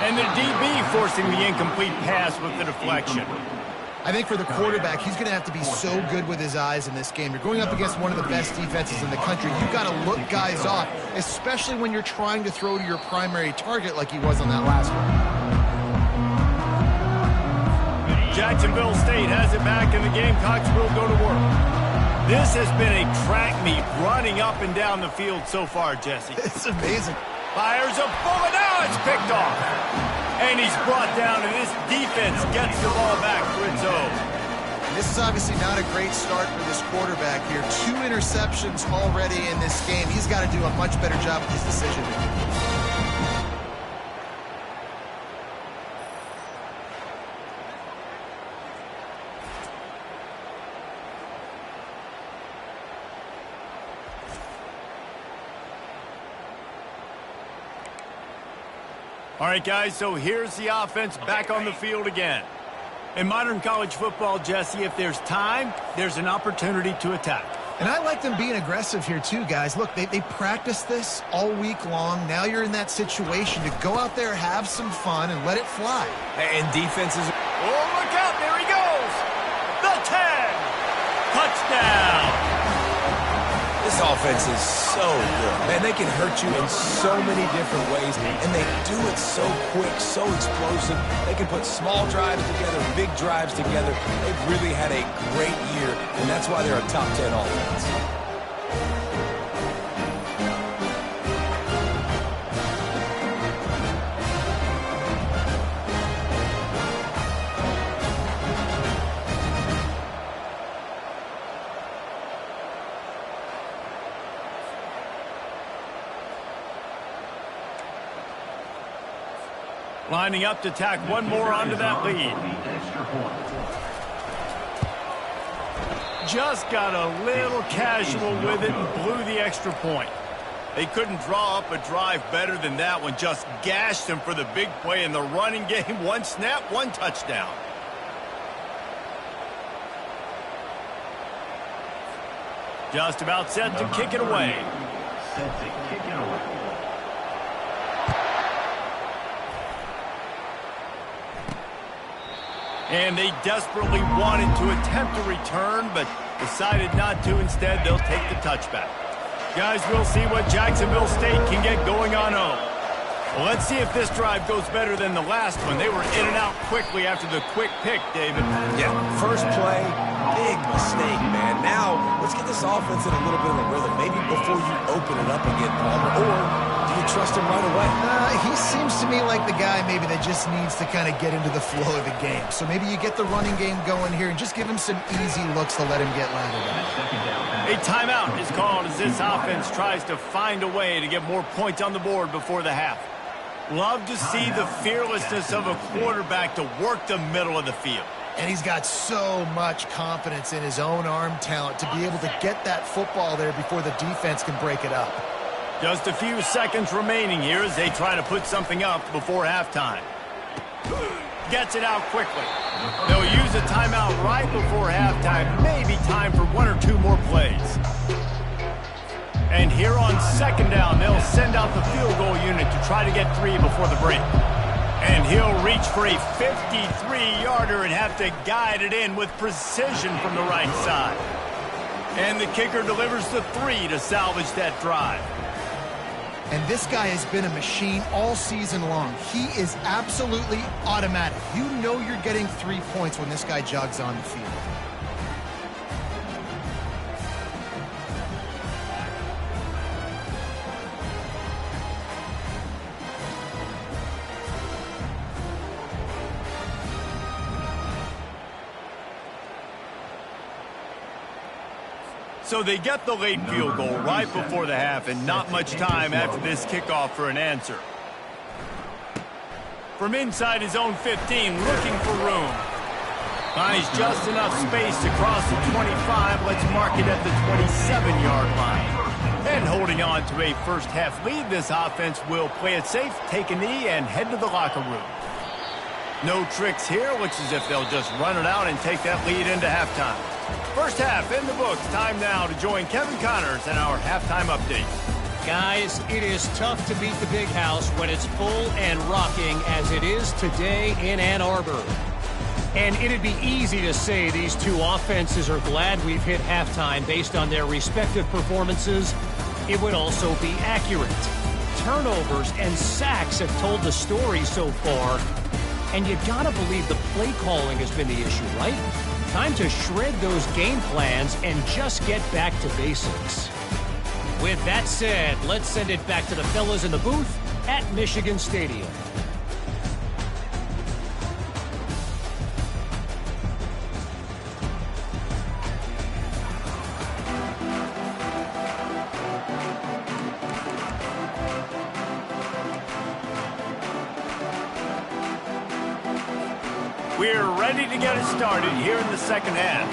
And the DB forcing the incomplete pass with the deflection. I think for the quarterback, he's going to have to be so good with his eyes in this game. You're going up against one of the best defenses in the country. You've got to look guys off, especially when you're trying to throw to your primary target like he was on that last one. Jacksonville State has it back, and the Gamecocks will go to work. This has been a track meet running up and down the field so far, Jesse. It's amazing. Fires a bullet. Now it's picked off. And he's brought down, and this defense gets the ball back for its own. And this is obviously not a great start for this quarterback here. 2 interceptions already in this game. He's got to do a much better job with his decision-making. All right, guys, so here's the offense back on the field again. In modern college football, Jesse, if there's time, there's an opportunity to attack. And I like them being aggressive here too, guys. Look, they practice this all week long. Now you're in that situation to go out there, have some fun, and let it fly. And defenses... Oh, look out. There he goes. The 10. Touchdown. This offense is so good. Man, they can hurt you in so many different ways, and they do it so quick, so explosive. They can put small drives together, big drives together. They've really had a great year, and that's why they're a top 10 offense. Lining up to tack one more onto that lead. Just got a little casual with it and blew the extra point. They couldn't draw up a drive better than that one. Just gashed them for the big play in the running game. One snap, one touchdown. Just about set to kick it away. Set to kick it away. And they desperately wanted to attempt a return, but decided not to. Instead, they'll take the touchback. Guys, we'll see what Jacksonville State can get going on home. Well, let's see if this drive goes better than the last one. They were in and out quickly after the quick pick, David. Yeah, first play, big mistake, man. Now, let's get this offense in a little bit of a rhythm. Maybe before you open it up again, Palmer, or do you trust him right away? He seems to me like the guy maybe that just needs to kind of get into the flow of the game. So maybe you get the running game going here and just give him some easy looks to let him get lathered up. A timeout is called as this offense tries to find a way to get more points on the board before the half. Love to see the fearlessness of a quarterback to work the middle of the field. And he's got so much confidence in his own arm talent to be able to get that football there before the defense can break it up. Just a few seconds remaining here as they try to put something up before halftime. Gets it out quickly. They'll use a timeout right before halftime. Maybe time for one or two more plays. And here on second down, they'll send out the field goal unit to try to get 3 before the break. And he'll reach for a 53-yarder and have to guide it in with precision from the right side. And the kicker delivers the 3 to salvage that drive. And this guy has been a machine all season long. He is absolutely automatic. You know you're getting 3 points when this guy jogs on the field. So they get the late field goal right before the half, and not much time after this kickoff for an answer. From inside his own 15, looking for room. Finds just enough space to cross the 25. Let's mark it at the 27-yard line. And holding on to a first-half lead, this offense will play it safe, take a knee, and head to the locker room. No tricks here. Looks as if they'll just run it out and take that lead into halftime. First half in the books. Time now to join Kevin Connors and our halftime update. Guys, it is tough to beat the big house when it's full and rocking as it is today in Ann Arbor. And it'd be easy to say these two offenses are glad we've hit halftime based on their respective performances. It would also be accurate. Turnovers and sacks have told the story so far. And you gotta believe the play calling has been the issue, right? Time to shred those game plans and just get back to basics. With that said, let's send it back to the fellas in the booth at Michigan Stadium. We're ready to get it started here in the second half.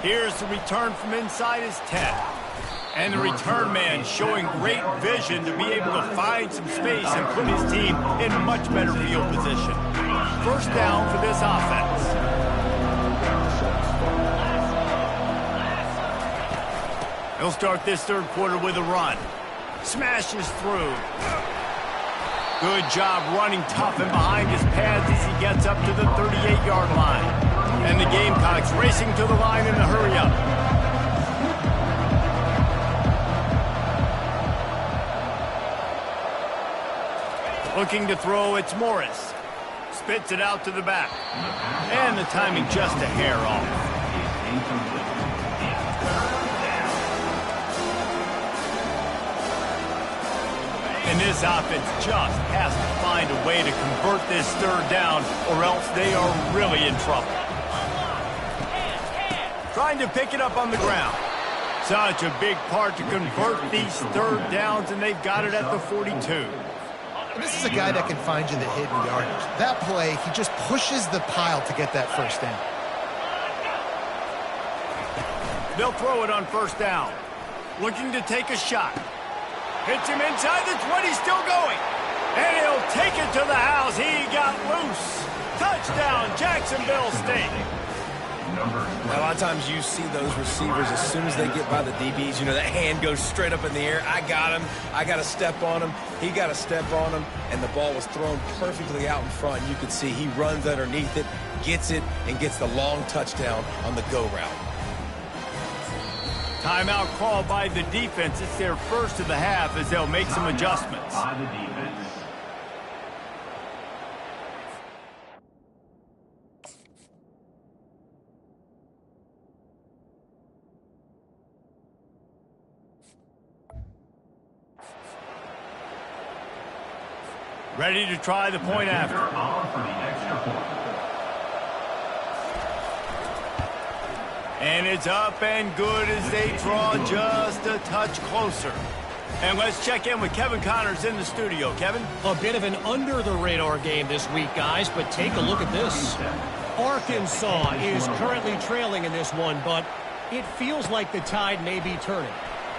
Here's the return from inside his 10. And the return man showing great vision to be able to find some space and put his team in much better field position. First down for this offense. He'll start this third quarter with a run. Smashes through. Good job running tough and behind his pads as he gets up to the 38-yard line. And the Gamecocks racing to the line in a hurry-up. Looking to throw, it's Morris. Spits it out to the back. And the timing just a hair off. And this offense just has to find a way to convert this third down, or else they are really in trouble. Trying to pick it up on the ground. Such a big part to convert these third downs, and they've got it at the 42. And this is a guy that can find you the hidden yardage. That play, he just pushes the pile to get that first down. They'll throw it on first down. Looking to take a shot. Hits him inside the 20, still going. And he'll take it to the house. He got loose. Touchdown, Jacksonville State. A lot of times you see those receivers, as soon as they get by the DBs, you know, that hand goes straight up in the air. I got him. I got to step on him. He got to step on him. And the ball was thrown perfectly out in front. You could see he runs underneath it, gets it, and gets the long touchdown on the go route. Timeout called by the defense. It's their first of the half as they'll make some adjustments. By the defense. Ready to try the point after. On for the extra point. And it's up and good as they draw just a touch closer. And let's check in with Kevin Connors in the studio. Kevin? A bit of an under-the-radar game this week, guys, but take a look at this. Arkansas is currently trailing in this one, but it feels like the tide may be turning.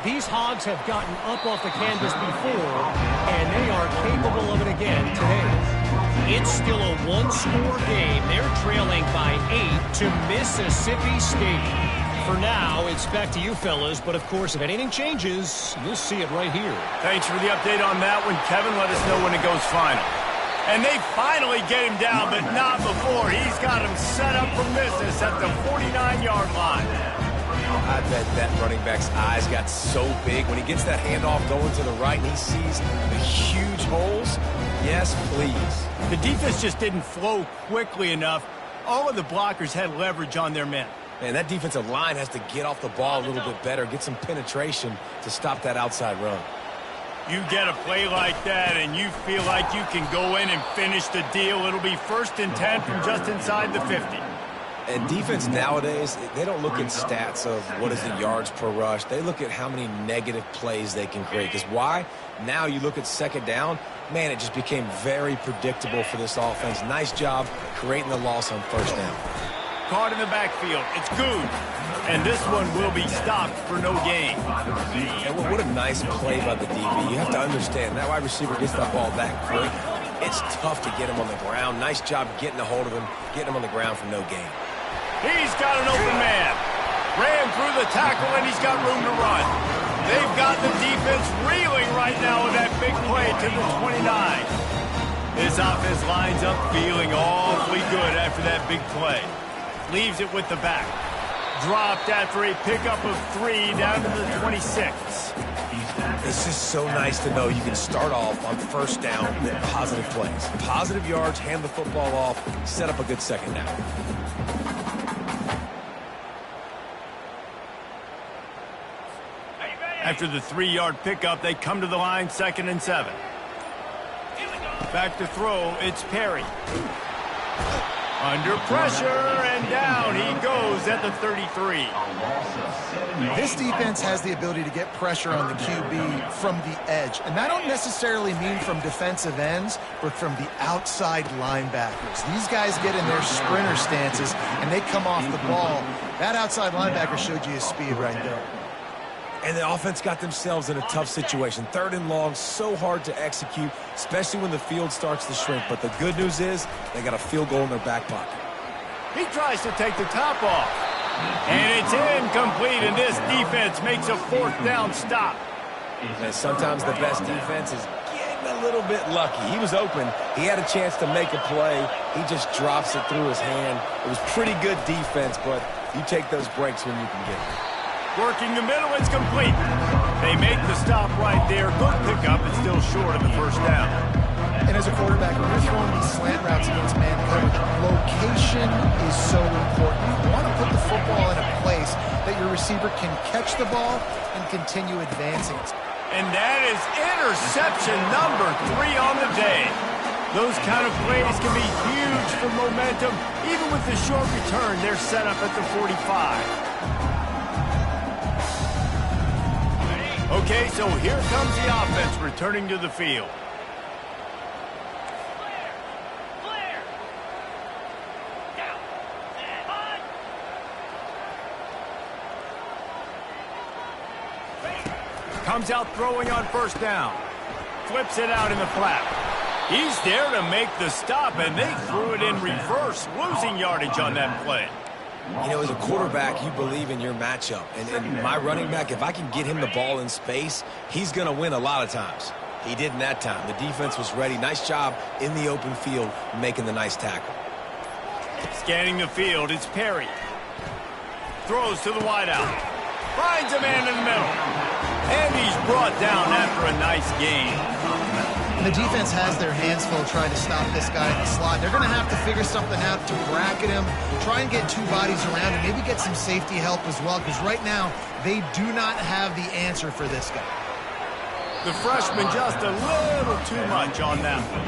These Hogs have gotten up off the canvas before, and they are capable of it again today. It's still a one-score game. They're trailing by 8 to Mississippi State. For now, it's back to you fellas, but of course, if anything changes, you'll see it right here. Thanks for the update on that one, Kevin. Let us know when it goes final. And they finally get him down, but not before. He's got him set up for business at the 49-yard line. I bet that running back's eyes got so big when he gets that handoff going to the right and he sees the huge holes. Yes, please. The defense just didn't flow quickly enough. All of the blockers had leverage on their men. Man, that defensive line has to get off the ball a little bit better, get some penetration to stop that outside run. You get a play like that and you feel like you can go in and finish the deal. It'll be 1st and 10 from just inside the 50. And defense nowadays, they don't look at stats of what is the yards per rush. They look at how many negative plays they can create. Because why? Now you look at second down, man, it just became very predictable for this offense. Nice job creating the loss on first down. Caught in the backfield. It's good. And this one will be stopped for no gain. And what a nice play by the DB. You have to understand, that wide receiver gets that ball that quick. It's tough to get him on the ground. Nice job getting a hold of him, getting him on the ground for no gain. He's got an open man. Ran through the tackle, and he's got room to run. They've got the defense reeling right now with that big play to the 29. This offense lines up feeling awfully good after that big play. Leaves it with the back. Dropped after a pickup of 3 down to the 26. It's just so nice to know you can start off on first down with positive plays. Positive yards, hand the football off, set up a good second down. After the 3-yard pickup, they come to the line 2nd and 7. Back to throw, it's Perry. Under pressure, and down he goes at the 33. This defense has the ability to get pressure on the QB from the edge. And that don't necessarily mean from defensive ends, but from the outside linebackers. These guys get in their sprinter stances, and they come off the ball. That outside linebacker showed you his speed right there. And the offense got themselves in a tough situation. 3rd and long, so hard to execute, especially when the field starts to shrink. But the good news is they got a field goal in their back pocket. He tries to take the top off. And it's incomplete, and this defense makes a 4th down stop. And sometimes the best defense is getting a little bit lucky. He was open. He had a chance to make a play. He just drops it through his hand. It was pretty good defense, but you take those breaks when you can get them. Working the middle, it's complete. They make the stop right there. Good pickup, it's still short of the 1st down. And as a quarterback, when you're throwing these slant routes against man coverage, location is so important. You want to put the football in a place that your receiver can catch the ball and continue advancing. And that is interception number 3 on the day. Those kind of plays can be huge for momentum. Even with the short return, they're set up at the 45. Okay, so here comes the offense returning to the field. Clear. Down. On. Comes out throwing on 1st down. Flips it out in the flat. He's there to make the stop, and they threw it in reverse, losing yardage on that play. You know, as a quarterback, you believe in your matchup. And my running back, if I can get him the ball in space, he's going to win a lot of times. He didn't that time. The defense was ready. Nice job in the open field making the nice tackle. Scanning the field, it's Perry. Throws to the wideout. Finds a man in the middle. And he's brought down after a nice gain. And the defense has their hands full trying to stop this guy in the slot. They're going to have to figure something out to bracket him, try and get 2 bodies around him, maybe get some safety help as well, because right now they do not have the answer for this guy. The freshman just a little too much on that one.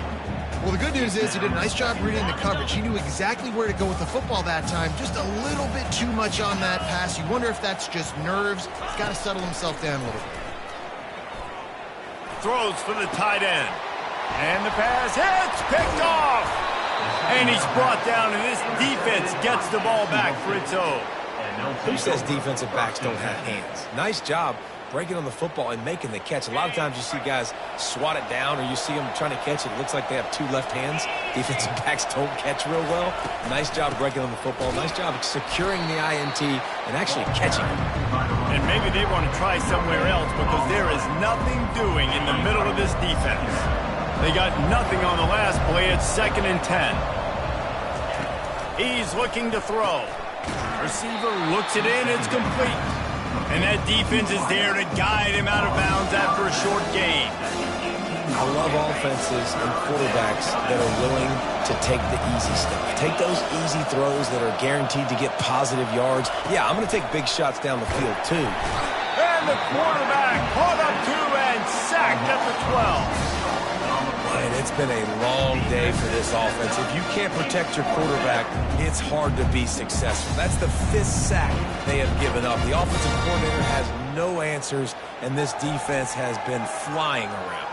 Well, the good news is he did a nice job reading the coverage. He knew exactly where to go with the football that time. Just a little bit too much on that pass. You wonder if that's just nerves. He's got to settle himself down a little bit. Throws for the tight end. And the pass hits, picked off. And he's brought down, and this defense gets the ball back for its own. Who says defensive backs don't have hands? Nice job breaking on the football and making the catch. A lot of times you see guys swat it down, or you see them trying to catch it. It looks like they have 2 left hands. Defensive backs don't catch real well. Nice job breaking on the football. Nice job securing the INT and actually catching it. And maybe they want to try somewhere else because there is nothing doing in the middle of this defense. They got nothing on the last play. It's 2nd and 10. He's looking to throw. Receiver looks it in. It's complete. And that defense is there to guide him out of bounds after a short gain. I love offenses and quarterbacks that are willing to take the easy stuff. Take those easy throws that are guaranteed to get positive yards. Yeah, I'm going to take big shots down the field, too. And the quarterback caught up 2 and sacked at the 12. And it's been a long day for this offense. If you can't protect your quarterback, it's hard to be successful. That's the 5th sack they have given up. The offensive coordinator has no answers, and this defense has been flying around.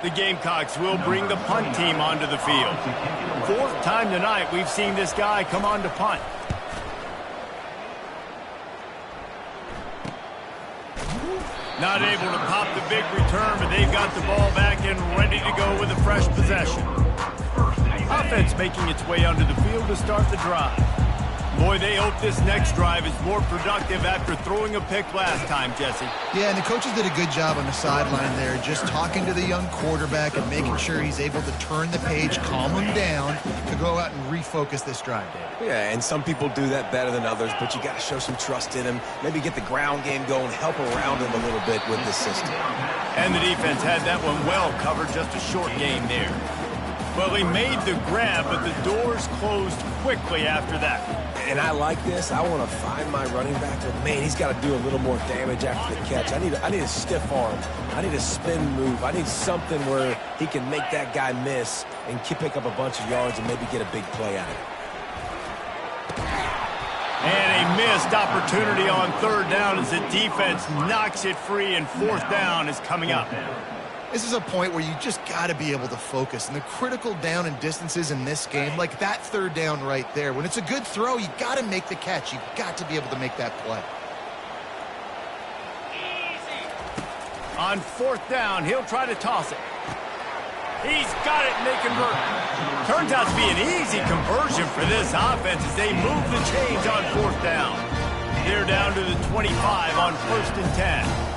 The Gamecocks will bring the punt team onto the field. 4th time tonight we've seen this guy come on to punt. Not able to pop the big return, but they've got the ball back and ready to go with a fresh possession. Offense making its way onto the field to start the drive. Boy, they hope this next drive is more productive after throwing a pick last time, Jesse. Yeah, and the coaches did a good job on the sideline there, just talking to the young quarterback and making sure he's able to turn the page, calm him down, to go out and refocus this drive, David. Yeah, and some people do that better than others, but you got to show some trust in him. Maybe get the ground game going, help around him a little bit with this system. And the defense had that one well covered, just a short game there. Well, he made the grab, but the doors closed quickly after that. And I like this. I want to find my running back, but man, he's got to do a little more damage after the catch. I need a stiff arm. I need a spin move. I need something where he can make that guy miss and pick up a bunch of yards and maybe get a big play out of it. And a missed opportunity on 3rd down as the defense knocks it free, and 4th down is coming up. This is a point where you just got to be able to focus. And the critical down and distances in this game, like that third down right there, when it's a good throw, you got to make the catch. You've got to be able to make that play. On fourth down, he'll try to toss it. He's got it, and they convert. Turns out to be an easy conversion for this offense as they move the chains on fourth down. They're down to the 25 on 1st and 10.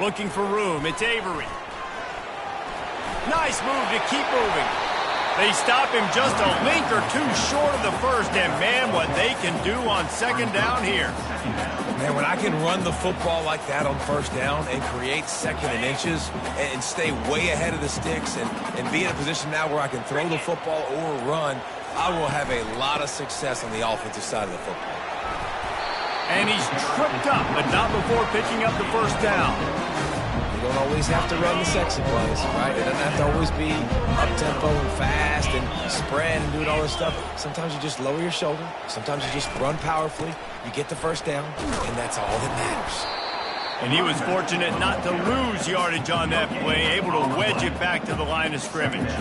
Looking for room, it's Avery. Nice move to keep moving. They stop him just a link or two short of the first, and man, what they can do on second down here. Man, when I can run the football like that on first down and create second and inches and stay way ahead of the sticks and be in a position now where I can throw the football or run, I will have a lot of success on the offensive side of the football. And he's tripped up, but not before picking up the first down. You don't always have to run the sexy plays, right? It doesn't have to always be up-tempo and fast and spread and doing all this stuff. Sometimes you just lower your shoulder. Sometimes you just run powerfully. You get the first down, and that's all that matters. And he was fortunate not to lose yardage on that play, able to wedge it back to the line of scrimmage.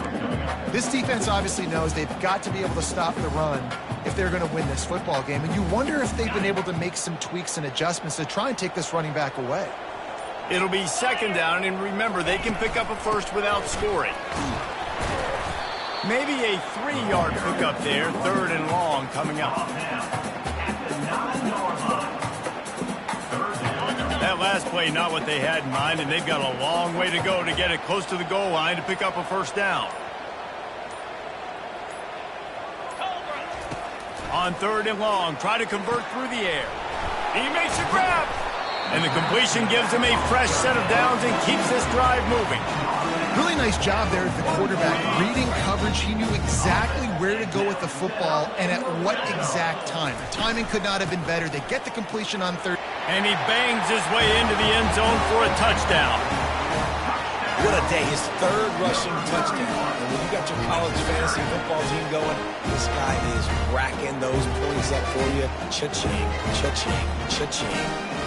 This defense obviously knows they've got to be able to stop the run if they're going to win this football game. And you wonder if they've been able to make some tweaks and adjustments to try and take this running back away. It'll be second down, and remember, they can pick up a first without scoring. Maybe a 3-yard pickup there, 3rd and long coming up. That last play, not what they had in mind, and they've got a long way to go to get it close to the goal line to pick up a first down. On 3rd and long, try to convert through the air. He makes a grab. And the completion gives him a fresh set of downs and keeps this drive moving. Really nice job there at the quarterback. Reading coverage, he knew exactly where to go with the football and at what exact time. The timing could not have been better. They get the completion on 3rd. And he bangs his way into the end zone for a touchdown. What a day. His 3rd rushing touchdown. And when you got your college fantasy football team going, this guy is racking those points up for you. Cha-ching, cha-ching, cha-ching.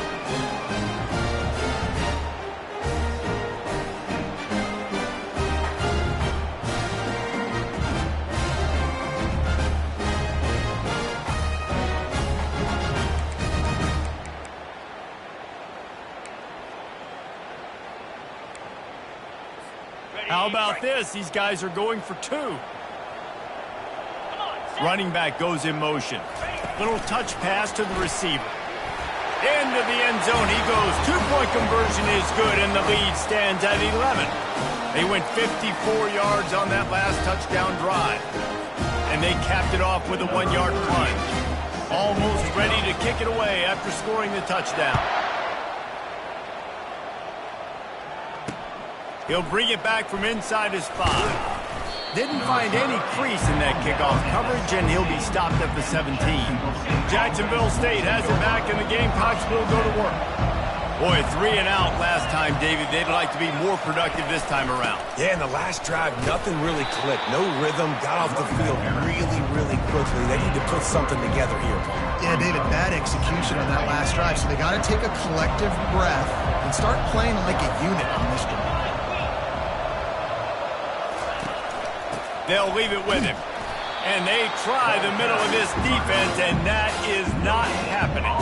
How about this? These guys are going for 2. Running back goes in motion. Little touch pass to the receiver. Into the end zone he goes. 2-point conversion is good, and the lead stands at 11. They went 54 yards on that last touchdown drive. And they capped it off with a 1-yard plunge. Almost ready to kick it away after scoring the touchdown. He'll bring it back from inside his 5. Didn't find any crease in that kickoff coverage, and he'll be stopped at the 17. Jacksonville State has it back, and the Gamecocks will go to work. Boy, 3 and out last time, David. They'd like to be more productive this time around. Yeah, in the last drive, nothing really clicked. No rhythm, got off the field really, really quickly. They need to put something together here, Paul. Yeah, David, bad execution on that last drive, so they got to take a collective breath and start playing like a unit on this drive. They'll leave it with him. And they try the middle of this defense, and that is not happening.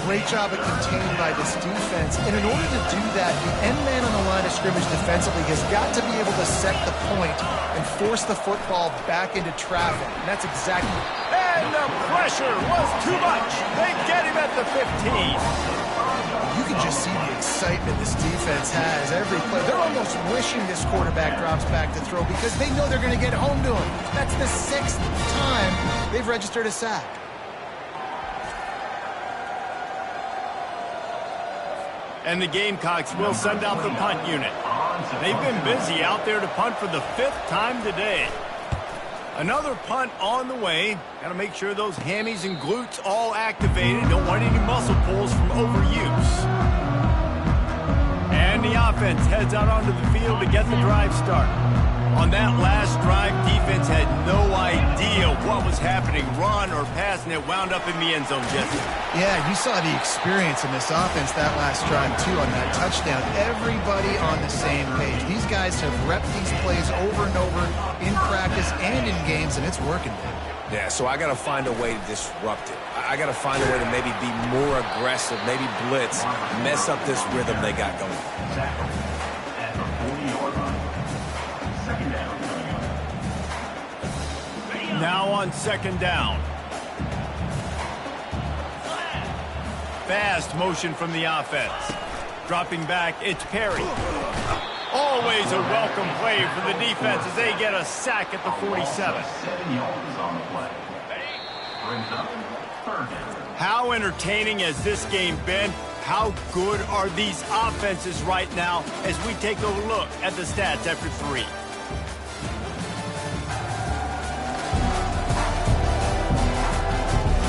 Great job of containing by this defense. And in order to do that, the end man on the line of scrimmage defensively has got to be able to set the point and force the football back into traffic. And that's exactly... And the pressure was too much. They get him at the 15. You can just see the excitement this defense has every play. They're almost wishing this quarterback drops back to throw because they know they're going to get home to him. That's the 6th time they've registered a sack. And the Gamecocks will send out the punt unit. They've been busy out there to punt for the 5th time today. Another punt on the way. Got to make sure those hammies and glutes all activated. Don't want any muscle pulls from overuse. And the offense heads out onto the field to get the drive started. On that last drive, defense had no idea what was happening, run or pass, and it wound up in the end zone, Jesse. Yeah, you saw the experience in this offense that last drive, too, on that touchdown. Everybody on the same page. These guys have repped these plays over and over in practice and in games, and it's working, man. Yeah, so I got to find a way to disrupt it. I got to find a way to maybe be more aggressive, maybe blitz, mess up this rhythm they got going. At the 40-yard line. Second down. Now on second down. Fast motion from the offense. Dropping back, it's Perry. Always a welcome play for the defense as they get a sack at the 47. 7 yards on the play. Brings up third down. How entertaining has this game been? How good are these offenses right now as we take a look at the stats after 3?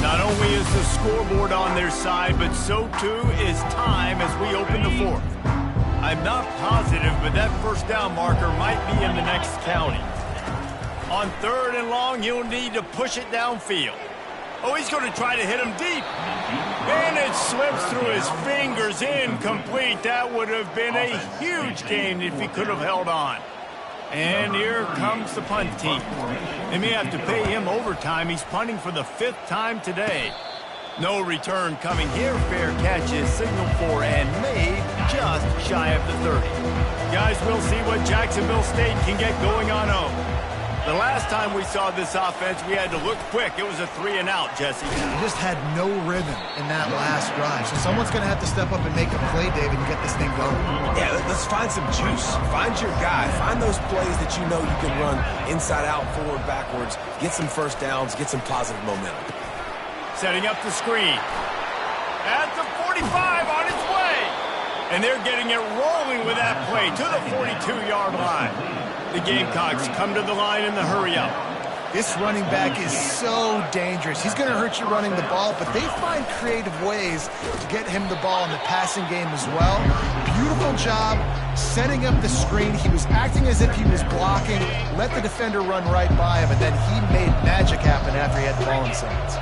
Not only is the scoreboard on their side, but so too is time as we open the 4th. I'm not positive, but that first down marker might be in the next county. On 3rd and long, he'll need to push it downfield. Oh, he's going to try to hit him deep. And it slips through his fingers, incomplete. That would have been a huge gain if he could have held on. And here comes the punt team. They may have to pay him overtime. He's punting for the 5th time today. No return coming here. Fair catch is signaled for and made just shy of the 30. Guys, we'll see what Jacksonville State can get going on home. The last time we saw this offense, we had to look quick. It was a 3-and-out, Jesse. They just had no rhythm in that last drive. So someone's going to have to step up and make a play, David, and get this thing going. Yeah, let's find some juice. Find your guy. Find those plays that you know you can run inside out, forward, backwards. Get some first downs. Get some positive momentum. Setting up the screen. At the 45 on its way. And they're getting it rolling with that play to the 42-yard line. The Gamecocks come to the line in the hurry-up. This running back is so dangerous. He's going to hurt you running the ball, but they find creative ways to get him the ball in the passing game as well. Beautiful job setting up the screen. He was acting as if he was blocking, let the defender run right by him, and then he made magic happen after he had the ball in his hands.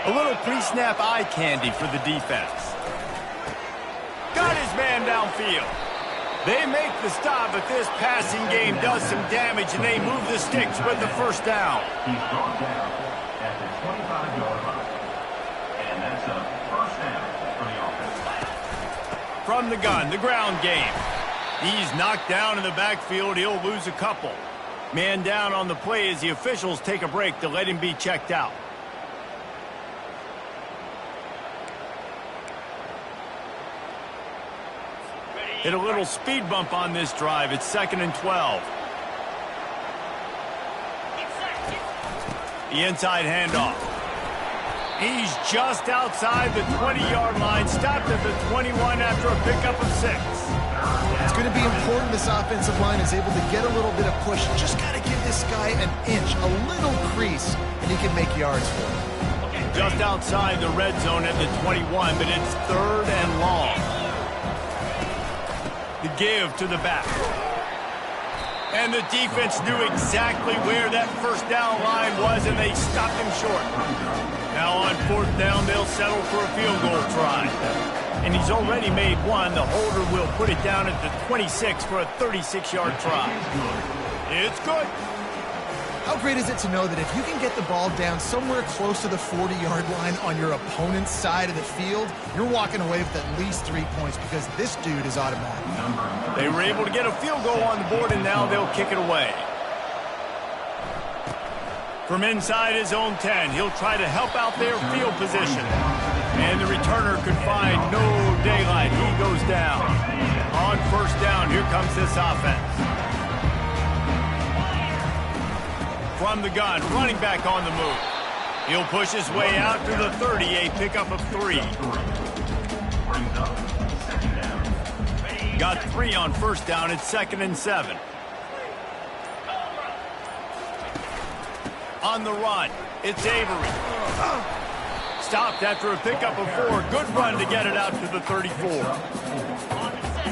A little pre-snap eye candy for the defense. Got his man downfield. They make the stop, but this passing game does some damage, and they move the sticks with the first down. He's brought down at the 25-yard line. And that's a first down for the offense. From the gun, the ground game. He's knocked down in the backfield. He'll lose a couple. Man down on the play as the officials take a break to let him be checked out. Hit a little speed bump on this drive. It's 2nd and 12. The inside handoff. He's just outside the 20-yard line. Stopped at the 21 after a pickup of 6. It's going to be important this offensive line is able to get a little bit of push. Just got to give this guy an inch, a little crease, and he can make yards for him. Just outside the red zone at the 21, but it's 3rd and long. The give to the back. And the defense knew exactly where that first down line was, and they stopped him short. Now on 4th down, they'll settle for a field goal try. And he's already made one. The holder will put it down at the 26 for a 36-yard try. It's good. How great is it to know that if you can get the ball down somewhere close to the 40-yard line on your opponent's side of the field, you're walking away with at least 3 points because this dude is automatic. They were able to get a field goal on the board, and now they'll kick it away. From inside his own 10, he'll try to help out their field position. And the returner could find no daylight. He goes down. On 1st down, here comes this offense. From the gun, running back on the move. He'll push his way out to the 30, a pickup of 3. Got 3 on 1st down. It's 2nd and 7. On the run, it's Avery. Stopped after a pickup of 4. Good run to get it out to the 34.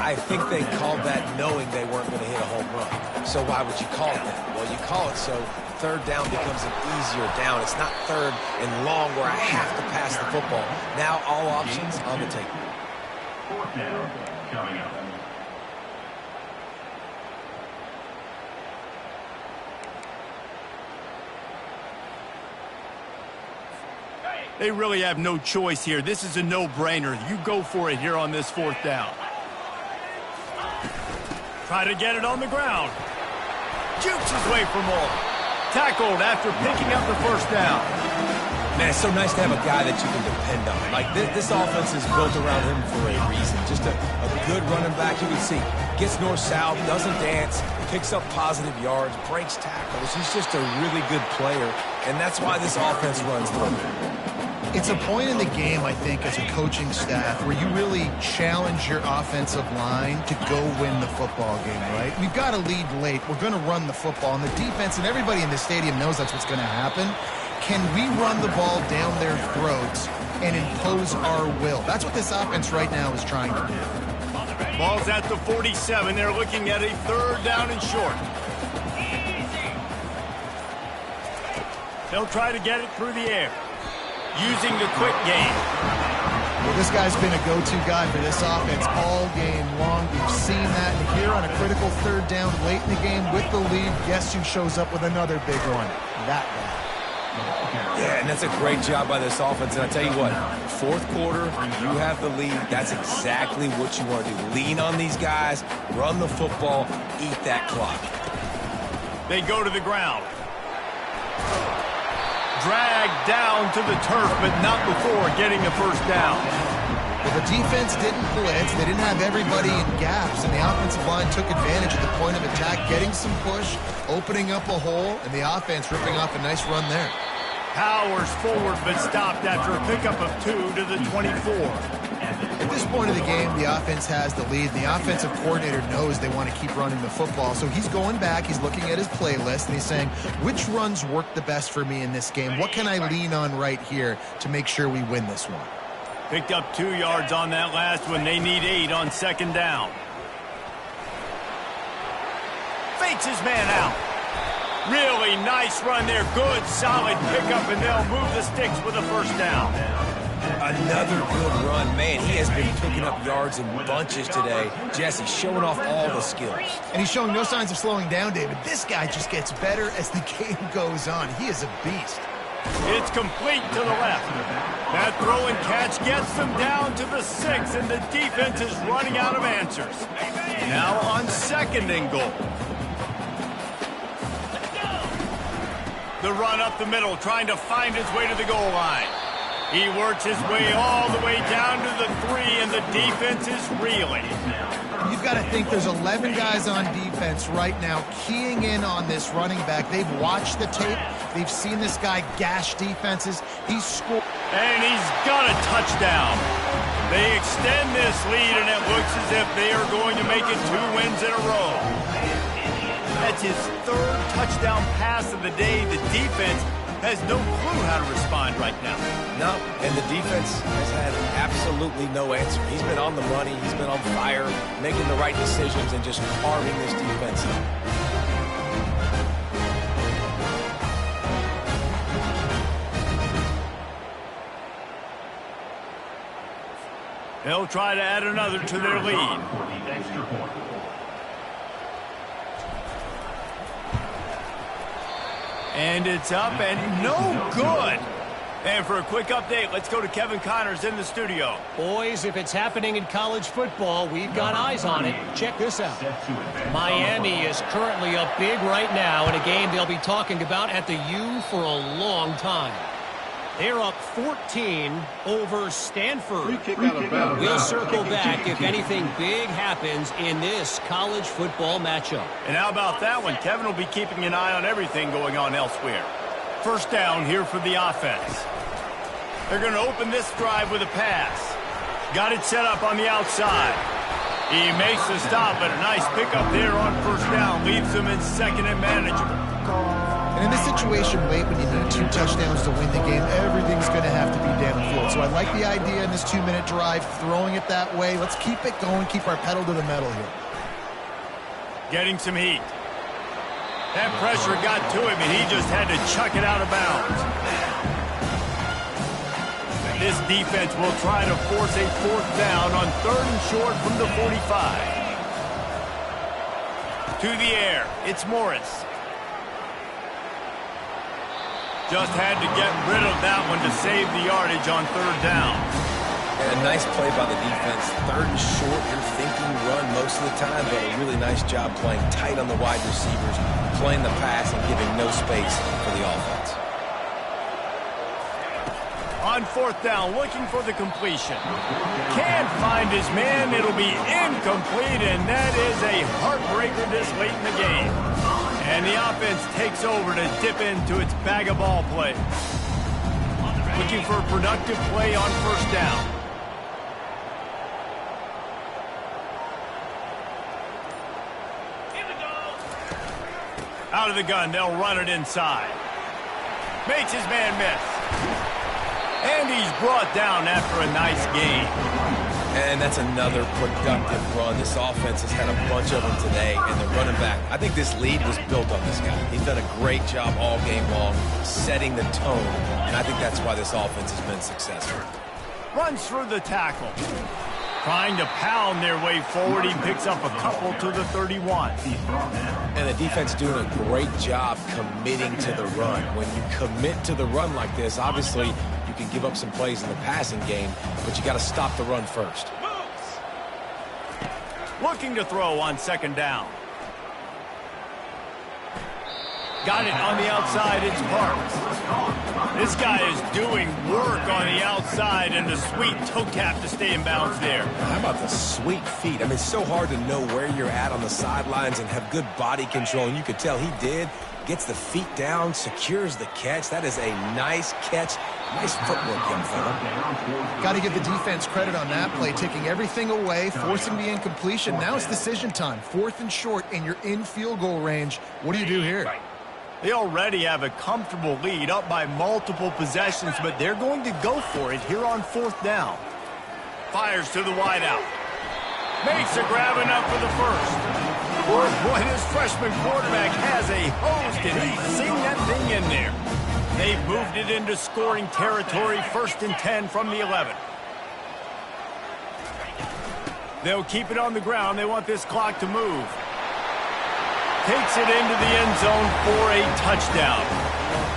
I think they called that knowing they weren't going to hit a home run. So why would you call it that? Well, you call it so third down becomes an easier down. It's not third and long where I have to pass the football. Now all options on the table. Fourth down coming up. They really have no choice here. This is a no-brainer. You go for it here on this fourth down. Try to get it on the ground. Jukes his way for more. Tackled after picking up the first down. Man, it's so nice to have a guy that you can depend on. Like, this offense is built around him for a reason. Just a good running back. You can see, gets north-south, doesn't dance, picks up positive yards, breaks tackles. He's just a really good player, and that's why this offense runs through him. It's a point in the game, I think, as a coaching staff where you really challenge your offensive line to go win the football game, right? We've got to lead late. We're going to run the football. And the defense and everybody in the stadium knows that's what's going to happen. Can we run the ball down their throats and impose our will? That's what this offense right now is trying to do. Ball's at the 47. They're looking at a third down and short. They'll try to get it through the air, using the quick game. Well, this guy's been a go-to guy for this offense all game long. We've seen that. And here on a critical third down late in the game with the lead, guess who shows up with another big one? That guy. Yeah, and that's a great job by this offense. And I tell you what, fourth quarter, you have the lead. That's exactly what you want to do. Lean on these guys, run the football, eat that clock. They go to the ground. Dragged down to the turf, but not before getting the first down. Well, the defense didn't blitz. They didn't have everybody in gaps, and the offensive line took advantage of the point of attack, getting some push, opening up a hole, and the offense ripping off a nice run there. Powers forward, but stopped after a pickup of 2 to the 24. At this point of the game, the offense has the lead, and the offensive coordinator knows they want to keep running the football. So he's going back, he's looking at his playlist, and he's saying, which runs work the best for me in this game? What can I lean on right here to make sure we win this one? Picked up 2 yards on that last one. They need 8 on second down. Fakes his man out. Really nice run there. Good, solid pickup, and they'll move the sticks with a first down. Another good run. Man, he has been picking up yards in bunches today. Jesse showing off all the skills. And he's showing no signs of slowing down, David. This guy just gets better as the game goes on. He is a beast. It's complete to the left. That throw and catch gets them down to the 6, and the defense is running out of answers. Now on second and goal. The run up the middle, trying to find his way to the goal line. He works his way all the way down to the 3, and the defense is reeling. You've got to think there's 11 guys on defense right now keying in on this running back. They've watched the tape. They've seen this guy gash defenses. He's scored. And he's got a touchdown. They extend this lead, and it looks as if they are going to make it 2 wins in a row. That's his 3rd touchdown pass of the day. The defense has no clue how to respond right now. No, and the defense has had absolutely no answer. He's been on the money. He's been on fire, making the right decisions and just carving this defense up. They'll try to add another to their lead. For the extra point. And it's up and no good. And for a quick update, let's go to Kevin Connors in the studio. Boys, if it's happening in college football, we've got eyes on it. Check this out. Miami is currently up big right now in a game they'll be talking about at the U for a long time. They're up 14 over Stanford. We'll circle back if anything big happens in this college football matchup. And how about that one? Kevin will be keeping an eye on everything going on elsewhere. First down here for the offense. They're going to open this drive with a pass. Got it set up on the outside. He makes the stop, but a nice pickup there on first down. Leaves them in second and manageable. And in this situation late, when you need 2 touchdowns to win the game, everything's going to have to be downfield. So I like the idea in this 2-minute drive, throwing it that way. Let's keep it going, keep our pedal to the metal here. Getting some heat. That pressure got to him, and he just had to chuck it out of bounds. This defense will try to force a 4th down on 3rd and short from the 45. To the air, it's Morris. Just had to get rid of that one to save the yardage on 3rd down. And a nice play by the defense. 3rd and short, you're thinking run most of the time, but a really nice job playing tight on the wide receivers, playing the pass and giving no space for the offense. On 4th down, looking for the completion. Can't find his man. It'll be incomplete, and that is a heartbreaker this late in the game. And the offense takes over to dip into its bag of ball play. Looking for a productive play on 1st down. Out of the gun, they'll run it inside. Makes his man miss. And he's brought down after a nice gain. And that's another productive run. This offense has had a bunch of them today, and the running back, I think this lead was built on this guy. He's done a great job all game long, setting the tone, and I think that's why this offense has been successful. Runs through the tackle. Trying to pound their way forward. He picks up a couple to the 31. And the defense doing a great job committing to the run. When you commit to the run like this, obviously you can give up some plays in the passing game, but you got to stop the run first. Looking to throw on 2nd down. Got it on the outside. It's Parks. This guy is doing work on the outside, and the sweet toe tap to stay in bounds there. How about the sweet feet? I mean, it's so hard to know where you're at on the sidelines and have good body control, and you could tell he did. Gets the feet down, secures the catch. That is a nice catch. Nice footwork, young fella. Got to give the defense credit on that play, taking everything away, forcing the incompletion. Now it's decision time. 4th and short, and you're in field goal range. What do you do here? They already have a comfortable lead, up by multiple possessions, but they're going to go for it here on 4th down. Fires to the wideout. Makes a grab enough for the 1st. Boy, this freshman quarterback has a host, and he's seen that thing in there. They've moved it into scoring territory, 1st and 10 from the 11. They'll keep it on the ground. They want this clock to move. Takes it into the end zone for a touchdown.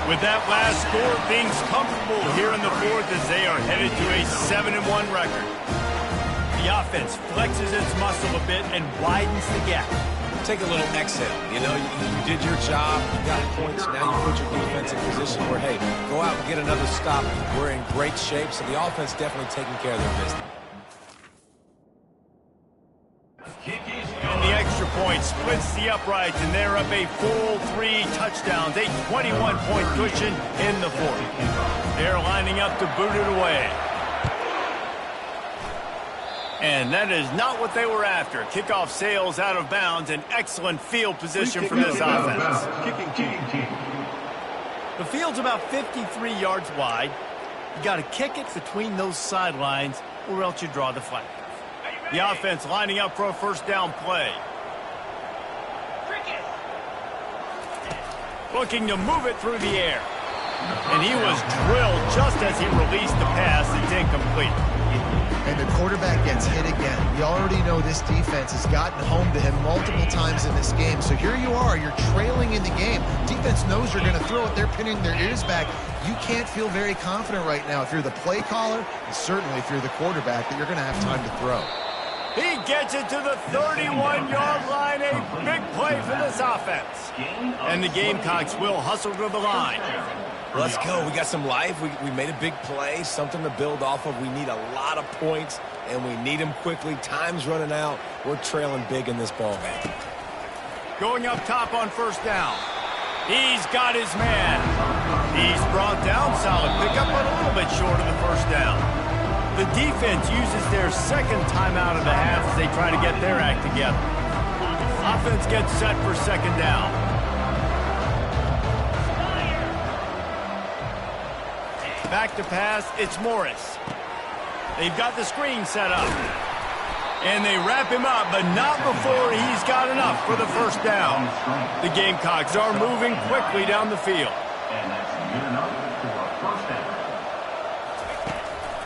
With that last score, things comfortable here in the 4th as they are headed to a 7-1 record. The offense flexes its muscle a bit and widens the gap. Take a little exhale. You know, you did your job. You got points. Now you put your defense in position where, hey, go out and get another stop. We're in great shape, so the offense definitely taking care of their business. And the extra point splits the uprights, and they're up a full 3 touchdowns, a 21-point cushion in the 4th. They're lining up to boot it away. And that is not what they were after. Kickoff sails out of bounds, an excellent field position for this offense. The field's about 53 yards wide. You got to kick it between those sidelines, or else you draw the flag. The offense lining up for a 1st down play. Looking to move it through the air. And he was drilled just as he released the pass. It's incomplete. And the quarterback gets hit again. You already know this defense has gotten home to him multiple times in this game. So here you are, you're trailing in the game. Defense knows you're going to throw it. They're pinning their ears back. You can't feel very confident right now if you're the play caller, and certainly if you're the quarterback, that you're going to have time to throw. He gets it to the 31-yard line. A big play for this offense. And the Gamecocks will hustle to the line. Let's go. We got some life. We made a big play, something to build off of. We need a lot of points, and we need them quickly. Time's running out. We're trailing big in this ball game. Going up top on 1st down. He's got his man. He's brought down. Solid pickup, but a little bit short of the 1st down. The defense uses their 2nd timeout of the half as they try to get their act together. Offense gets set for 2nd down. Back to pass, it's Morris. They've got the screen set up. And they wrap him up, but not before he's got enough for the first down. The Gamecocks are moving quickly down the field. And that's good enough for a first down.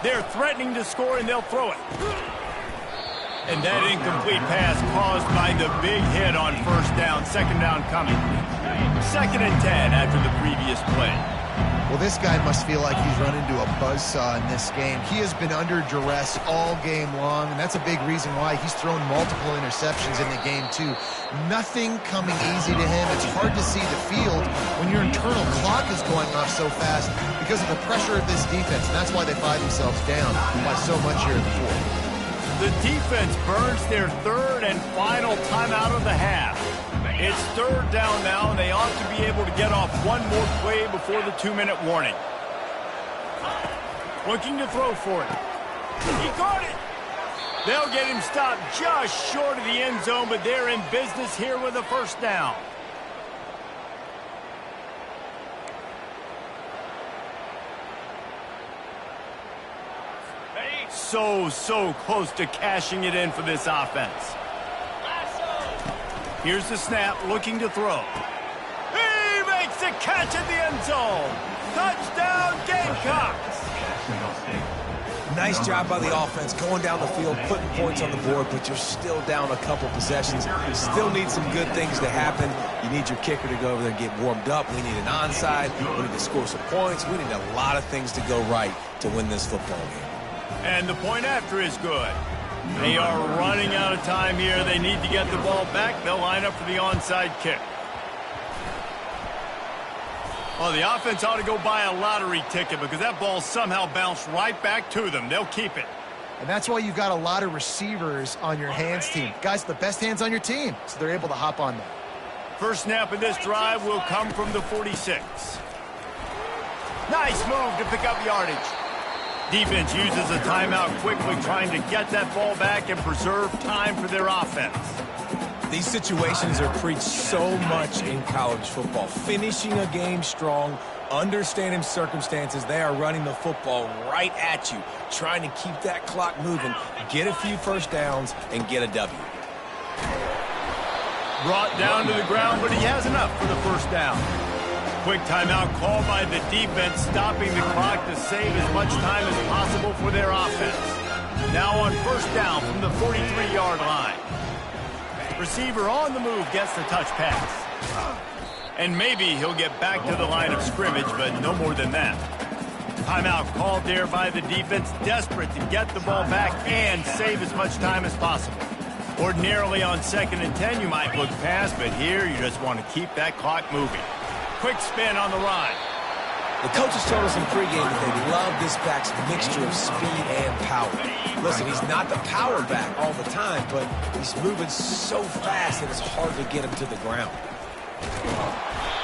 They're threatening to score, and they'll throw it. And that incomplete pass caused by the big hit on first down. Second down coming. 2nd and 10 after the previous play. Well, this guy must feel like he's run into a buzzsaw in this game. He has been under duress all game long, and that's a big reason why he's thrown multiple interceptions in the game, too. Nothing coming easy to him. It's hard to see the field when your internal clock is going off so fast because of the pressure of this defense, and that's why they find themselves down by so much here in the fourth. The defense burns their 3rd and final timeout of the half. It's 3rd down now, and they ought to be able to get off one more play before the 2-minute warning. Looking to throw for it. He caught it. They'll get him stopped just short of the end zone, but they're in business here with a first down. So close to cashing it in for this offense. Here's the snap, looking to throw. He makes the catch in the end zone. Touchdown, Gamecocks. Nice job by the offense going down the field, putting points on the board, but you're still down a couple possessions. You still need some good things to happen. You need your kicker to go over there and get warmed up. We need an onside. We need to score some points. We need a lot of things to go right to win this football game. And the point after is good. They are running out of time here. They need to get the ball back. They'll line up for the onside kick. Well, the offense ought to go buy a lottery ticket because that ball somehow bounced right back to them. They'll keep it. And that's why you've got a lot of receivers on your hands team. Guys, the best hands on your team, so they're able to hop on them. First snap of this drive will come from the 46. Nice move to pick up yardage. Defense uses a timeout quickly, trying to get that ball back and preserve time for their offense. These situations are preached so much in college football. Finishing a game strong, understanding circumstances. They are running the football right at you, trying to keep that clock moving, get a few first downs, and get a W. Brought down to the ground, but he has enough for the first down. Quick timeout called by the defense, stopping the clock to save as much time as possible for their offense. Now on first down from the 43-yard line. Receiver on the move gets the touch pass. And maybe he'll get back to the line of scrimmage, but no more than that. Timeout called there by the defense, desperate to get the ball back and save as much time as possible. Ordinarily on 2nd and 10, you might look past, but here you just want to keep that clock moving. Quick spin on the run. The coaches told us in pregame that they love this back's mixture of speed and power. Listen, he's not the power back all the time, but he's moving so fast that it's hard to get him to the ground.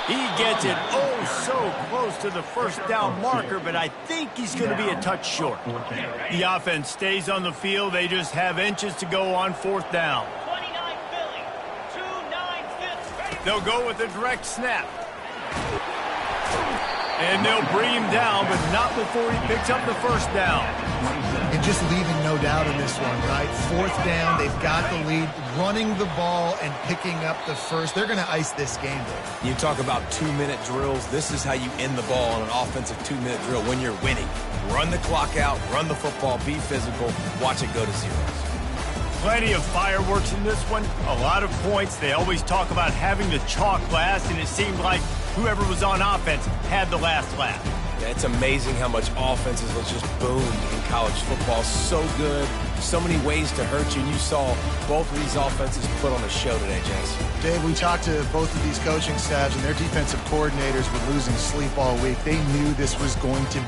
He gets it so close to the first down marker, but I think he's going to be a touch short. The offense stays on the field. They just have inches to go on 4th down. 29 Philly, 2-9 They'll go with a direct snap. And they'll bring him down, but not before he picks up the first down. And just leaving no doubt in this one, right? 4th down, they've got the lead, running the ball and picking up the first. They're going to ice this game, Dave. You talk about 2-minute drills. This is how you end the ball on an offensive 2-minute drill when you're winning. Run the clock out, run the football, be physical, watch it go to zeros. Plenty of fireworks in this one, a lot of points. They always talk about having the chalk last, and it seemed like whoever was on offense had the last laugh. Yeah, it's amazing how much offenses have just boomed in college football. So good, so many ways to hurt you, and you saw both of these offenses put on a show today, Jason. Dave, we talked to both of these coaching staffs, and their defensive coordinators were losing sleep all week. They knew this was going to